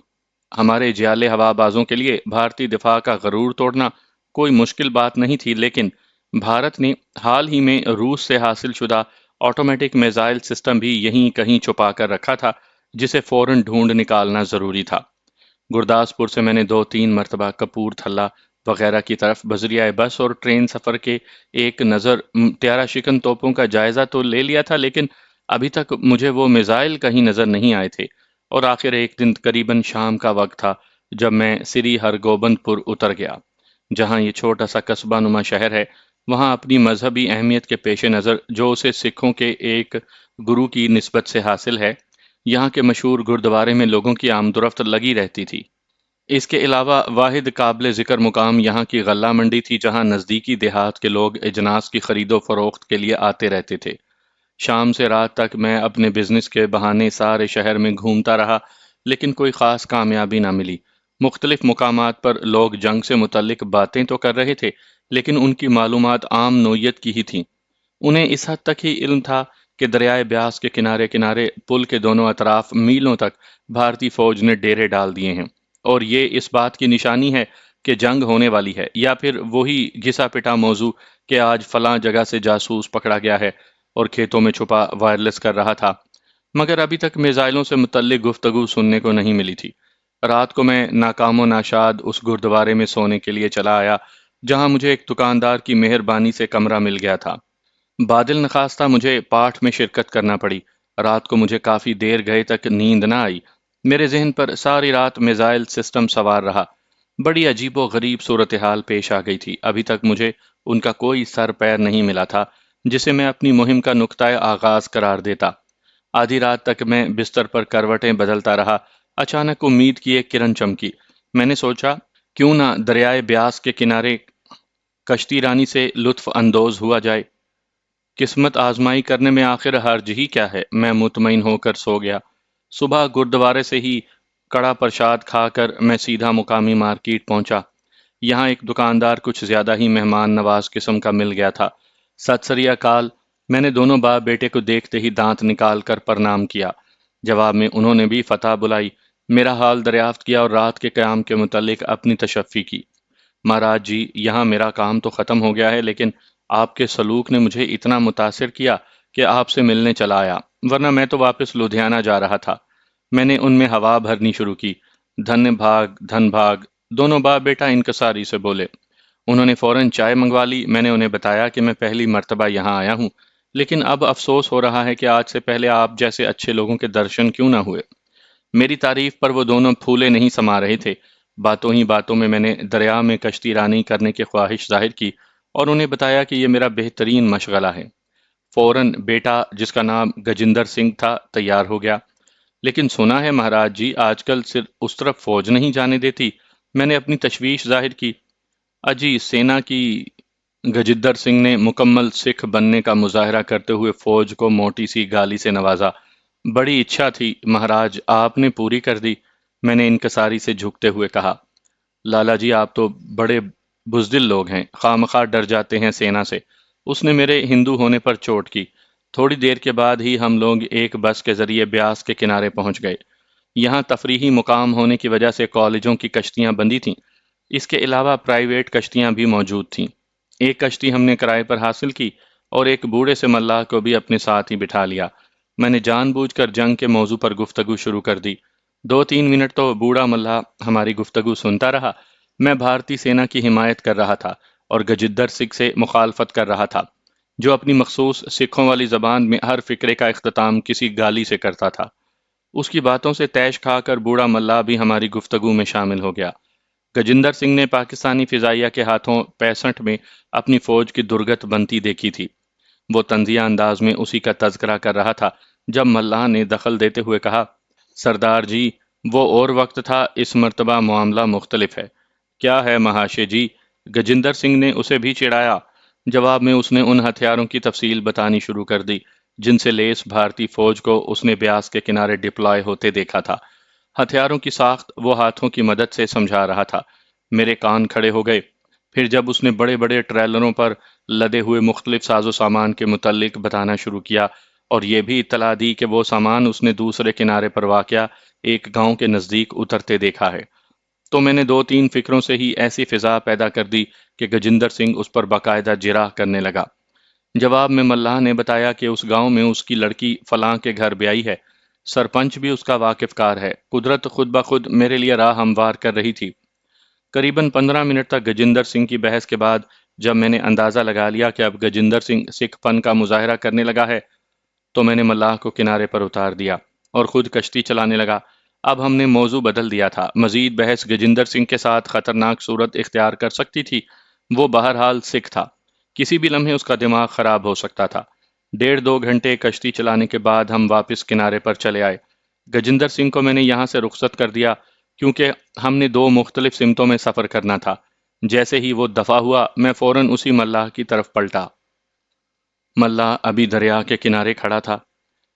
ہمارے جیالے ہوا بازوں کے لیے بھارتی دفاع کا غرور توڑنا کوئی مشکل بات نہیں تھی، لیکن بھارت نے حال ہی میں روس سے حاصل شدہ آٹومیٹک میزائل سسٹم بھی یہیں کہیں چھپا کر رکھا تھا جسے فوراً ڈھونڈ نکالنا ضروری تھا۔ گرداسپور سے میں نے 2-3 مرتبہ کپور تھلہ وغیرہ کی طرف بذریعہ بس اور ٹرین سفر کے ایک نظر طیارہ شکن توپوں کا جائزہ تو لے لیا تھا، لیکن ابھی تک مجھے وہ میزائل کہیں نظر نہیں آئے تھے۔ اور آخر ایک دن قریباً شام کا وقت تھا جب میں سری ہرگوبند پور اتر گیا، جہاں یہ چھوٹا سا قصبہ نما شہر ہے۔ وہاں اپنی مذہبی اہمیت کے پیش نظر جو اسے سکھوں کے ایک گرو کی نسبت سے حاصل ہے، یہاں کے مشہور گردوارے میں لوگوں کی آمد و رفت لگی رہتی تھی۔ اس کے علاوہ واحد قابل ذکر مقام یہاں کی غلہ منڈی تھی، جہاں نزدیکی دیہات کے لوگ اجناس کی خرید و فروخت کے لیے آتے رہتے تھے۔ شام سے رات تک میں اپنے بزنس کے بہانے سارے شہر میں گھومتا رہا، لیکن کوئی خاص کامیابی نہ ملی۔ مختلف مقامات پر لوگ جنگ سے متعلق باتیں تو کر رہے تھے، لیکن ان کی معلومات عام نوعیت کی ہی تھیں۔ انہیں اس حد تک ہی علم تھا کہ دریائے بیاس کے کنارے کنارے پل کے دونوں اطراف میلوں تک بھارتی فوج نے ڈیرے ڈال دیے ہیں، اور یہ اس بات کی نشانی ہے کہ جنگ ہونے والی ہے، یا پھر وہی گھسا پٹا موضوع کہ آج فلاں جگہ سے جاسوس پکڑا گیا ہے اور کھیتوں میں چھپا وائرلیس کر رہا تھا۔ مگر ابھی تک میزائلوں سے متعلق گفتگو سننے کو نہیں ملی تھی۔ رات کو میں ناکام و ناشاد اس گردوارے میں سونے کے لیے چلا آیا، جہاں مجھے ایک دکاندار کی مہربانی سے کمرہ مل گیا تھا۔ بادل نخواستہ مجھے پاٹھ میں شرکت کرنا پڑی۔ رات کو مجھے کافی دیر گئے تک نیند نہ آئی۔ میرے ذہن پر ساری رات میزائل سسٹم سوار رہا۔ بڑی عجیب و غریب صورتحال پیش آ گئی تھی۔ ابھی تک مجھے ان کا کوئی سر پیر نہیں ملا تھا جسے میں اپنی مہم کا نقطۂ آغاز قرار دیتا۔ آدھی رات تک میں بستر پر کروٹیں بدلتا رہا۔ اچانک امید کی ایک کرن چمکی۔ میں نے سوچا کیوں نہ دریائے بیاس کے کنارے کشتی رانی سے لطف اندوز ہوا جائے۔ قسمت آزمائی کرنے میں آخر حرج ہی کیا ہے، میں مطمئن ہو کر سو گیا۔ صبح گردوارے سے ہی کڑا پرشاد کھا کر میں سیدھا مقامی مارکیٹ پہنچا۔ یہاں ایک دکاندار کچھ زیادہ ہی مہمان نواز قسم کا مل گیا تھا۔ ست سری اکال، میں نے دونوں باپ بیٹے کو دیکھتے ہی دانت نکال کر پرنام کیا۔ جواب میں انہوں نے بھی فتح بلائی، میرا حال دریافت کیا اور رات کے قیام کے متعلق اپنی تشفی کی۔ مہاراج جی، یہاں میرا کام تو ختم ہو گیا ہے، لیکن آپ کے سلوک نے مجھے اتنا متاثر کیا کہ آپ سے ملنے چلا آیا، ورنہ میں تو واپس لدھیانہ جا رہا تھا۔ میں نے ان میں ہوا بھرنی شروع کی۔ دھن بھاگ، دھن بھاگ، دونوں باپ بیٹا انکساری سے بولے۔ انہوں نے فوراً چائے منگوا لی۔ میں نے انہیں بتایا کہ میں پہلی مرتبہ یہاں آیا ہوں، لیکن اب افسوس ہو رہا ہے کہ آج سے پہلے آپ جیسے اچھے لوگوں کے درشن کیوں نہ ہوئے۔ میری تعریف پر وہ دونوں پھولے نہیں سما رہے تھے۔ باتوں ہی باتوں میں نے دریا میں کشتی رانی کرنے کی خواہش ظاہر کی اور انہیں بتایا کہ یہ میرا بہترین مشغلہ ہے۔ فوراً بیٹا، جس کا نام گجندر سنگھ تھا، تیار ہو گیا۔ لیکن سنا ہے مہاراج جی آج کل صرف اس طرف فوج نہیں جانے دیتی۔ میں نے اپنی تشویش ظاہر کی۔ اجی سینا کی گجدر سنگھ نے مکمل سکھ بننے کا مظاہرہ کرتے ہوئے فوج کو موٹی سی گالی سے نوازا۔ بڑی اچھا تھی مہاراج، آپ نے پوری کر دی، میں نے انکساری سے جھکتے ہوئے کہا۔ لالا جی آپ تو بڑے بزدل لوگ ہیں، خواہ مخواہ ڈر جاتے ہیں سینا سے۔ اس نے میرے ہندو ہونے پر چوٹ کی۔ تھوڑی دیر کے بعد ہی ہم لوگ ایک بس کے ذریعے بیاس کے کنارے پہنچ گئے۔ یہاں تفریحی مقام ہونے کی وجہ سے کالجوں کی کشتیاں بندی تھیں۔ اس کے علاوہ پرائیویٹ کشتیاں بھی موجود تھیں۔ ایک کشتی ہم نے کرائے پر حاصل کی اور ایک بوڑھے سے ملاح کو بھی اپنے ساتھ ہی بٹھا لیا۔ میں نے جان بوجھ کر جنگ کے موضوع پر گفتگو شروع کر دی۔ 2-3 منٹ تو بوڑھا ملاح ہماری گفتگو سنتا رہا۔ میں بھارتی سینا کی حمایت کر رہا تھا اور گجدر سنگھ سے مخالفت کر رہا تھا، جو اپنی مخصوص سکھوں والی زبان میں ہر فقرے کا اختتام کسی گالی سے کرتا تھا۔ اس کی باتوں سے تیش کھا کر بوڑھا ملاح بھی ہماری گفتگو میں شامل ہو گیا۔ گجندر سنگھ نے پاکستانی فضائیہ کے ہاتھوں 65 میں اپنی فوج کی درگت بنتی دیکھی تھی۔ وہ طنزیہ انداز میں اسی کا تذکرہ کر رہا تھا جب ملاح نے دخل دیتے ہوئے کہا، سردار جی وہ اور وقت تھا، اس مرتبہ معاملہ مختلف ہے۔ کیا ہے مہاشے جی؟ گجندر سنگھ نے اسے بھی چڑھایا۔ جواب میں اس نے ان ہتھیاروں کی تفصیل بتانی شروع کر دی جن سے لیس بھارتی فوج کو اس نے بیاس کے کنارے ڈپلائے ہوتے دیکھا تھا۔ ہتھیاروں کی ساخت وہ ہاتھوں کی مدد سے سمجھا رہا تھا۔ میرے کان کھڑے ہو گئے۔ پھر جب اس نے بڑے بڑے ٹریلروں پر لدے ہوئے مختلف ساز و سامان کے متعلق بتانا شروع کیا اور یہ بھی اطلاع دی کہ وہ سامان اس نے دوسرے کنارے پر واقع ایک گاؤں کے نزدیک اترتے دیکھا ہے، تو میں نے 2-3 فکروں سے ہی ایسی فضا پیدا کر دی کہ گجندر سنگھ اس پر باقاعدہ جرح کرنے لگا۔ جواب میں ملاح نے بتایا کہ اس گاؤں میں اس کی لڑکی فلاں کے گھر بیائی ہے، سرپنچ بھی اس کا واقف کار ہے۔ قدرت خود بخود میرے لیے راہ ہموار کر رہی تھی۔ قریباً 15 منٹ تک گجندر سنگھ کی بحث کے بعد جب میں نے اندازہ لگا لیا کہ اب گجندر سنگھ سکھ پن کا مظاہرہ کرنے لگا ہے، تو میں نے ملاح کو کنارے پر اتار دیا اور خود کشتی چلانے لگا۔ اب ہم نے موضوع بدل دیا تھا۔ مزید بحث گجندر سنگھ کے ساتھ خطرناک صورت اختیار کر سکتی تھی۔ وہ بہرحال سکھ تھا، کسی بھی لمحے اس کا دماغ خراب ہو سکتا تھا۔ 1.5-2 گھنٹے کشتی چلانے کے بعد ہم واپس کنارے پر چلے آئے۔ گجندر سنگھ کو میں نے یہاں سے رخصت کر دیا کیونکہ ہم نے 2 مختلف سمتوں میں سفر کرنا تھا۔ جیسے ہی وہ دفع ہوا میں فوراً اسی ملاح کی طرف پلٹا۔ ملاح ابھی دریا کے کنارے کھڑا تھا۔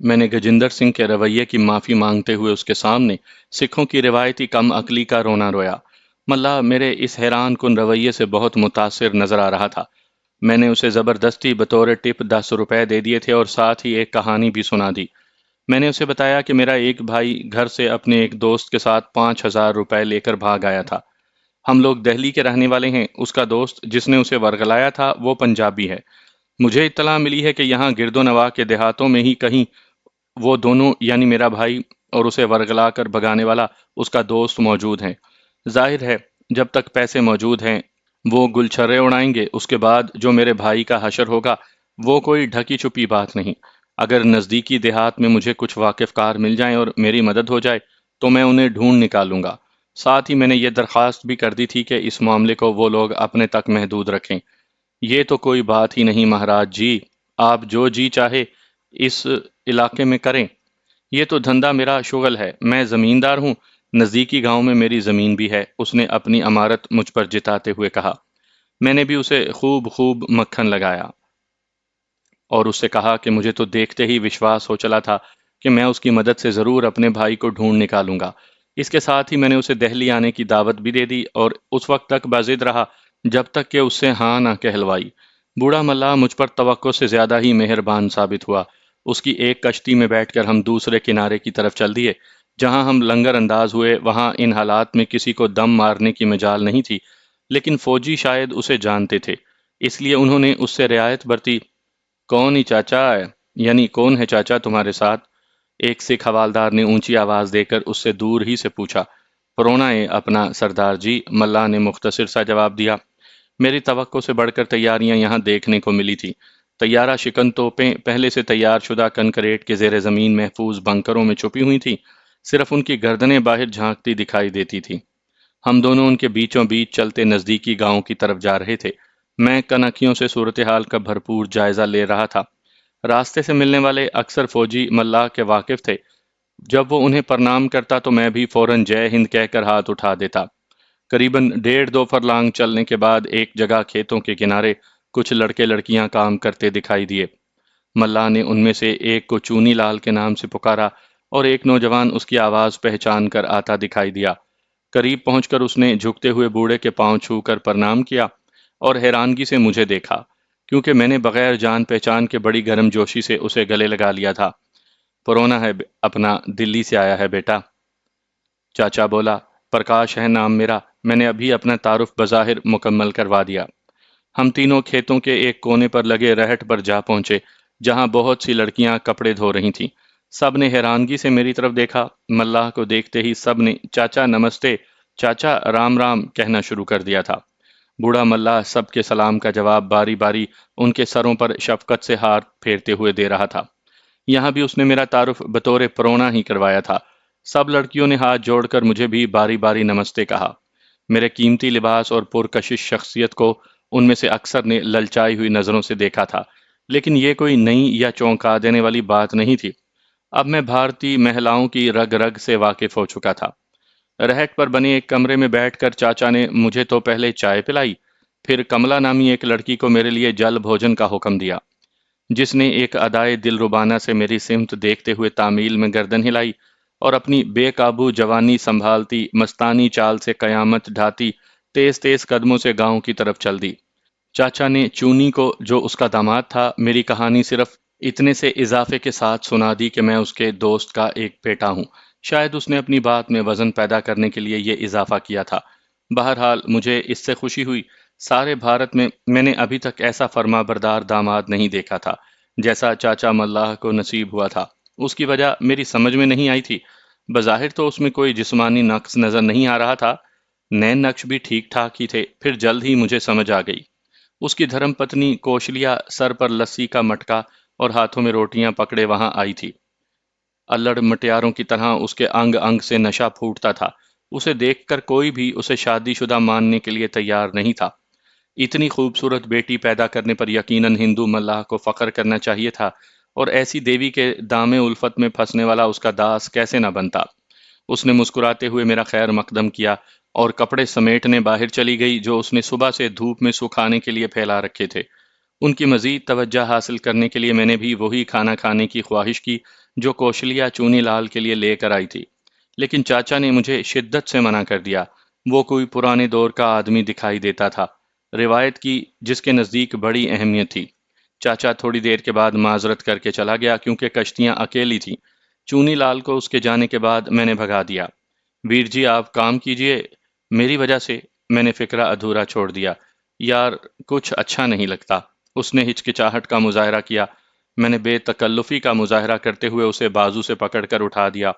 میں نے گجندر سنگھ کے رویے کی معافی مانگتے ہوئے اس کے سامنے سکھوں کی روایتی کم عقلی کا رونا رویا۔ ملاح میرے اس حیران کن رویے سے بہت متاثر نظر آ رہا تھا۔ میں نے اسے زبردستی بطور ٹپ 10 روپے دے دیے تھے اور ساتھ ہی ایک کہانی بھی سنا دی۔ میں نے اسے بتایا کہ میرا ایک بھائی گھر سے اپنے ایک دوست کے ساتھ 5,000 روپے لے کر بھاگ آیا تھا۔ ہم لوگ دہلی کے رہنے والے ہیں، اس کا دوست جس نے اسے ورگلایا تھا وہ پنجابی ہے۔ مجھے اطلاع ملی ہے کہ یہاں گرد و نواح کے دیہاتوں میں ہی کہیں وہ دونوں یعنی میرا بھائی اور اسے ورگلا کر بھگانے والا اس کا دوست موجود ہیں۔ ظاہر ہے جب تک پیسے موجود ہیں وہ گلچھرے اڑائیں گے، اس کے بعد جو میرے بھائی کا حشر ہوگا وہ کوئی ڈھکی چھپی بات نہیں۔ اگر نزدیکی دیہات میں مجھے کچھ واقف کار مل جائیں اور میری مدد ہو جائے تو میں انہیں ڈھونڈ نکالوں گا۔ ساتھ ہی میں نے یہ درخواست بھی کر دی تھی کہ اس معاملے کو وہ لوگ اپنے تک محدود رکھیں۔ یہ تو کوئی بات ہی نہیں مہاراج جی، آپ جو جی چاہے اس علاقے میں کریں۔ یہ تو دھندا میرا شغل ہے، میں زمیندار ہوں، نزدیکی گاؤں میں میری زمین بھی ہے، اس نے اپنی امارت مجھ پر جتاتے ہوئے کہا۔ میں نے بھی اسے خوب خوب مکھن لگایا اور اس سے کہا کہ مجھے تو دیکھتے ہی وشواس ہو چلا تھا کہ میں اس کی مدد سے ضرور اپنے بھائی کو ڈھونڈ نکالوں گا۔ اس کے ساتھ ہی میں نے اسے دہلی آنے کی دعوت بھی دے دی اور اس وقت تک باضد رہا جب تک کہ اس سے ہاں نہ کہلوائی۔ بوڑھا ملاح مجھ پر توقع سے زیادہ ہی مہربان ثابت ہوا۔ اس کی ایک کشتی میں بیٹھ کر ہم دوسرے کنارے کی طرف چل دیے۔ جہاں ہم لنگر انداز ہوئے وہاں ان حالات میں کسی کو دم مارنے کی مجال نہیں تھی، لیکن فوجی شاید اسے جانتے تھے، اس لیے انہوں نے اس سے رعایت برتی۔ کون ہی چاچا ہے، یعنی کون ہے چاچا تمہارے ساتھ؟ ایک سکھ حوالدار نے اونچی آواز دے کر اس سے دور ہی سے پوچھا۔ پرونا ہے اپنا سردار جی، ملاح نے مختصر سا جواب دیا۔ میری توقع سے بڑھ کر تیاریاں یہاں دیکھنے کو ملی تھی۔ طیارہ شکن توپیں پہلے سے تیار شدہ کنکریٹ کے زیر زمین محفوظ بنکروں میں چھپی ہوئی تھیں، صرف ان کی گردنیں باہر جھانکتی دکھائی دیتی تھی۔ ہم دونوں ان کے بیچوں بیچ چلتے نزدیکی گاؤں کی طرف جا رہے تھے۔ میں کنکھیوں سے صورتحال کا بھرپور جائزہ لے رہا تھا۔ راستے سے ملنے والے اکثر فوجی ملاح کے واقف تھے۔ جب وہ انہیں پرنام کرتا تو میں بھی فوراً جے ہند کہہ کر ہاتھ اٹھا دیتا۔ قریباً 1.5-2 فرلانگ چلنے کے بعد ایک جگہ کھیتوں کے کنارے کچھ لڑکے لڑکیاں کام کرتے دکھائی دیے۔ ملاح نے ان میں سے ایک کو چونی لال کے نام سے پکارا اور ایک نوجوان اس کی آواز پہچان کر آتا دکھائی دیا۔ قریب پہنچ کر اس نے جھکتے ہوئے بوڑھے کے پاؤں چھو کر پرنام کیا اور حیرانگی سے مجھے دیکھا، کیونکہ میں نے بغیر جان پہچان کے بڑی گرم جوشی سے اسے گلے لگا لیا تھا۔ پرونا ہے اپنا، دلی سے آیا ہے بیٹا، چاچا بولا۔ پرکاش ہے نام میرا، میں نے ابھی اپنا تعارف بظاہر مکمل کروا دیا۔ ہم تینوں کھیتوں کے ایک کونے پر لگے رہٹ پر جا پہنچے جہاں بہت سی لڑکیاں کپڑے دھو رہی تھیں۔ سب نے حیرانگی سے میری طرف دیکھا۔ ملاح کو دیکھتے ہی سب نے چاچا نمستے، چاچا رام رام کہنا شروع کر دیا تھا۔ بوڑھا ملاح سب کے سلام کا جواب باری باری ان کے سروں پر شفقت سے ہاتھ پھیرتے ہوئے دے رہا تھا۔ یہاں بھی اس نے میرا تعارف بطور پرونا ہی کروایا تھا۔ سب لڑکیوں نے ہاتھ جوڑ کر مجھے بھی باری باری نمستے کہا۔ میرے قیمتی لباس اور پرکشش شخصیت کو ان میں سے اکثر نے للچائی ہوئی نظروں سے دیکھا تھا، لیکن یہ کوئی نئی یا چونکا دینے والی بات نہیں تھی۔ اب میں بھارتی محلاؤں کی رگ رگ سے واقف ہو چکا تھا۔ رہٹ پر بنے ایک کمرے میں بیٹھ کر چاچا نے مجھے تو پہلے چائے پلائی، پھر کملا نامی ایک لڑکی کو میرے لیے جل بھوجن کا حکم دیا، جس نے ایک ادائے دل ربانہ سے میری سمت دیکھتے ہوئے تعمیل میں گردن ہلائی اور اپنی بے قابو جوانی سنبھالتی مستانی چال سے قیامت ڈھاتی تیز تیز قدموں سے گاؤں کی طرف چل دی۔ چاچا نے چونی کو، جو اس کا داماد تھا، میری کہانی صرف اتنے سے اضافے کے ساتھ سنا دی کہ میں اس کے دوست کا ایک بیٹا ہوں۔ شاید اس نے اپنی بات میں وزن پیدا کرنے کے لیے یہ اضافہ کیا تھا۔ بہرحال مجھے اس سے خوشی ہوئی۔ سارے بھارت میں نے ابھی تک ایسا فرما بردار داماد نہیں دیکھا تھا جیسا چاچا ملاح کو نصیب ہوا تھا۔ اس کی وجہ میری سمجھ میں نہیں آئی تھی۔ بظاہر تو اس میں کوئی جسمانی نقص نظر نہیں آ رہا تھا، نین نقش بھی ٹھیک ٹھاک ہی تھے۔ پھر جلد ہی مجھے سمجھ آ گئی۔ اس کی دھرم پتنی کوشلیا سر پر لسی کا مٹکا اور ہاتھوں میں روٹیاں پکڑے وہاں آئی تھی۔ الڑ مٹیاروں کی طرح اس کے انگ انگ سے نشہ پھوٹتا تھا۔ اسے دیکھ کر کوئی بھی اسے شادی شدہ ماننے کے لیے تیار نہیں تھا۔ اتنی خوبصورت بیٹی پیدا کرنے پر یقیناً ہندو ملاح کو فخر کرنا چاہیے تھا، اور ایسی دیوی کے دام الفت میں پھنسنے والا اس کا داس کیسے نہ بنتا۔ اس نے مسکراتے ہوئے میرا خیر مقدم کیا اور کپڑے سمیٹنے باہر چلی گئی جو اس نے صبح سے دھوپ میں سکھانے کے لیے پھیلا رکھے تھے۔ ان کی مزید توجہ حاصل کرنے کے لیے میں نے بھی وہی کھانا کھانے کی خواہش کی جو کوشلیا چونی لال کے لیے لے کر آئی تھی، لیکن چاچا نے مجھے شدت سے منع کر دیا۔ وہ کوئی پرانے دور کا آدمی دکھائی دیتا تھا، روایت کی جس کے نزدیک بڑی اہمیت تھی۔ چاچا تھوڑی دیر کے بعد معذرت کر کے چلا گیا کیونکہ کشتیاں اکیلی تھیں۔ چونی لال کو اس کے جانے کے بعد میں نے بھگا دیا۔ ویر جی آپ کام کیجئے، میری وجہ سے میں نے فکرہ ادھورا چھوڑ دیا۔ یار کچھ اچھا نہیں لگتا۔ اس نے ہچکچاہٹ کا مظاہرہ کیا۔ میں نے بے تکلفی کا مظاہرہ کرتے ہوئے اسے بازو سے پکڑ کر اٹھا دیا۔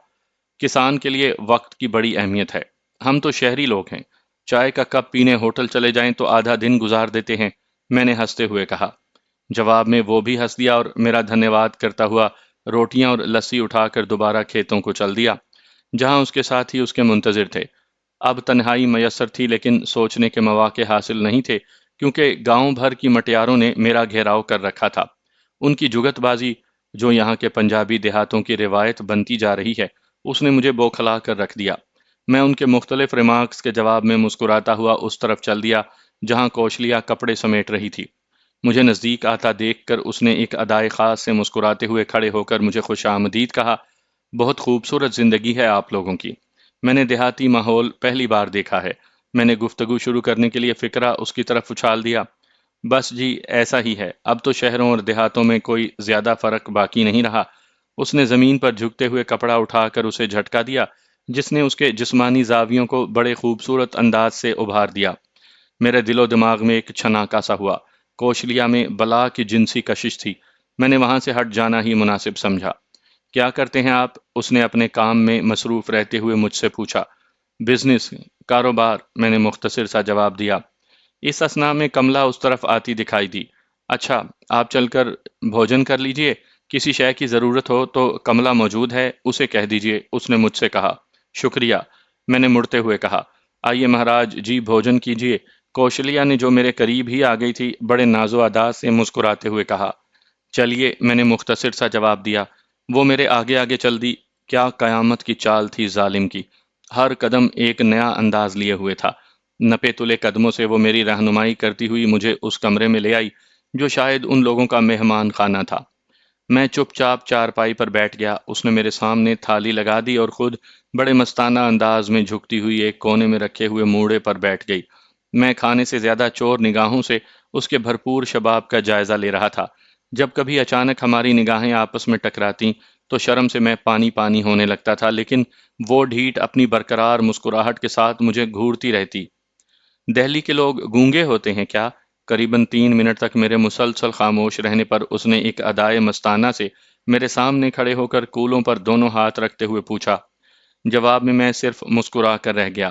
کسان کے لیے وقت کی بڑی اہمیت ہے۔ ہم تو شہری لوگ ہیں، چائے کا کپ پینے ہوٹل چلے جائیں تو آدھا دن گزار دیتے ہیں، میں نے ہنستے ہوئے کہا۔ جواب میں وہ بھی ہنس دیا اور میرا دھنیہ واد کرتا ہوا روٹیاں اور لسی اٹھا کر دوبارہ کھیتوں کو چل دیا، جہاں اس کے ساتھ ہی اس کے منتظر تھے۔ اب تنہائی میسر تھی لیکن سوچنے کے مواقع حاصل نہیں تھے کیونکہ گاؤں بھر کی مٹیاروں نے میرا گھیراؤ کر رکھا تھا۔ ان کی جگت بازی جو یہاں کے پنجابی دیہاتوں کی روایت بنتی جا رہی ہے، اس نے مجھے بوکھلا کر رکھ دیا۔ میں ان کے مختلف ریمارکس کے جواب میں مسکراتا ہوا اس طرف چل دیا جہاں کوشلیا کپڑے سمیٹ رہی تھی۔ مجھے نزدیک آتا دیکھ کر اس نے ایک ادائے خاص سے مسکراتے ہوئے کھڑے ہو کر مجھے خوش آمدید کہا۔ بہت خوبصورت زندگی ہے آپ لوگوں کی، میں نے دیہاتی ماحول پہلی بار دیکھا ہے۔ میں نے گفتگو شروع کرنے کے لیے فکرہ اس کی طرف اچھال دیا۔ بس جی ایسا ہی ہے، اب تو شہروں اور دیہاتوں میں کوئی زیادہ فرق باقی نہیں رہا۔ اس نے زمین پر جھکتے ہوئے کپڑا اٹھا کر اسے جھٹکا دیا جس نے اس کے جسمانی زاویوں کو بڑے خوبصورت انداز سے ابھار دیا۔ میرے دل و دماغ میں ایک چھناکا سا ہوا۔ کوشلیا میں بلا کی جنسی کشش تھی، میں نے وہاں سے ہٹ جانا ہی مناسب سمجھا۔ کیا کرتے ہیں آپ؟ اس نے اپنے کام میں مصروف رہتے ہوئے مجھ سے پوچھا۔ بزنس، کاروبار، میں نے مختصر سا جواب دیا۔ اس اثناء میں کملا اس طرف آتی دکھائی دی۔ اچھا آپ چل کر بھوجن کر لیجئے، کسی شے کی ضرورت ہو تو کملا موجود ہے، اسے کہہ دیجئے، اس نے مجھ سے کہا۔ شکریہ، میں نے مڑتے ہوئے کہا۔ آئیے مہاراج جی بھوجن کیجئے، کوشلیا نے جو میرے قریب ہی آ گئی تھی بڑے ناز و ادا سے مسکراتے ہوئے کہا۔ چلیے، میں نے مختصر سا جواب دیا۔ وہ میرے آگے آگے چل دی۔ کیا قیامت کی چال تھی ظالم کی، ہر قدم ایک نیا انداز لیے ہوئے تھا۔ نپے تلے قدموں سے وہ میری رہنمائی کرتی ہوئی مجھے اس کمرے میں لے آئی جو شاید ان لوگوں کا مہمان خانہ تھا۔ میں چپ چاپ چارپائی پر بیٹھ گیا۔ اس نے میرے سامنے تھالی لگا دی اور خود بڑے مستانہ انداز میں جھکتی ہوئی ایک کونے میں رکھے ہوئے موڑے پر بیٹھ گئی۔ میں کھانے سے زیادہ چور نگاہوں سے اس کے بھرپور شباب کا جائزہ لے رہا تھا۔ جب کبھی اچانک ہماری نگاہیں آپس میں ٹکراتیں تو شرم سے میں پانی پانی ہونے لگتا تھا، لیکن وہ ڈھیٹ اپنی برقرار مسکراہٹ کے ساتھ مجھے گھورتی رہتی۔ دہلی کے لوگ گونگے ہوتے ہیں کیا؟ قریباً 3 منٹ تک میرے مسلسل خاموش رہنے پر اس نے ایک ادائے مستانہ سے میرے سامنے کھڑے ہو کر کولوں پر دونوں ہاتھ رکھتے ہوئے پوچھا۔ جواب میں صرف مسکرا کر رہ گیا۔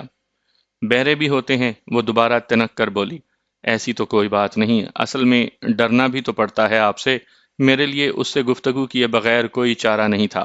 بہرے بھی ہوتے ہیں، وہ دوبارہ تنک کر بولی۔ ایسی تو کوئی بات نہیں، اصل میں ڈرنا بھی تو پڑتا ہے آپ سے۔ میرے لیے اس سے گفتگو کیے بغیر کوئی چارہ نہیں تھا۔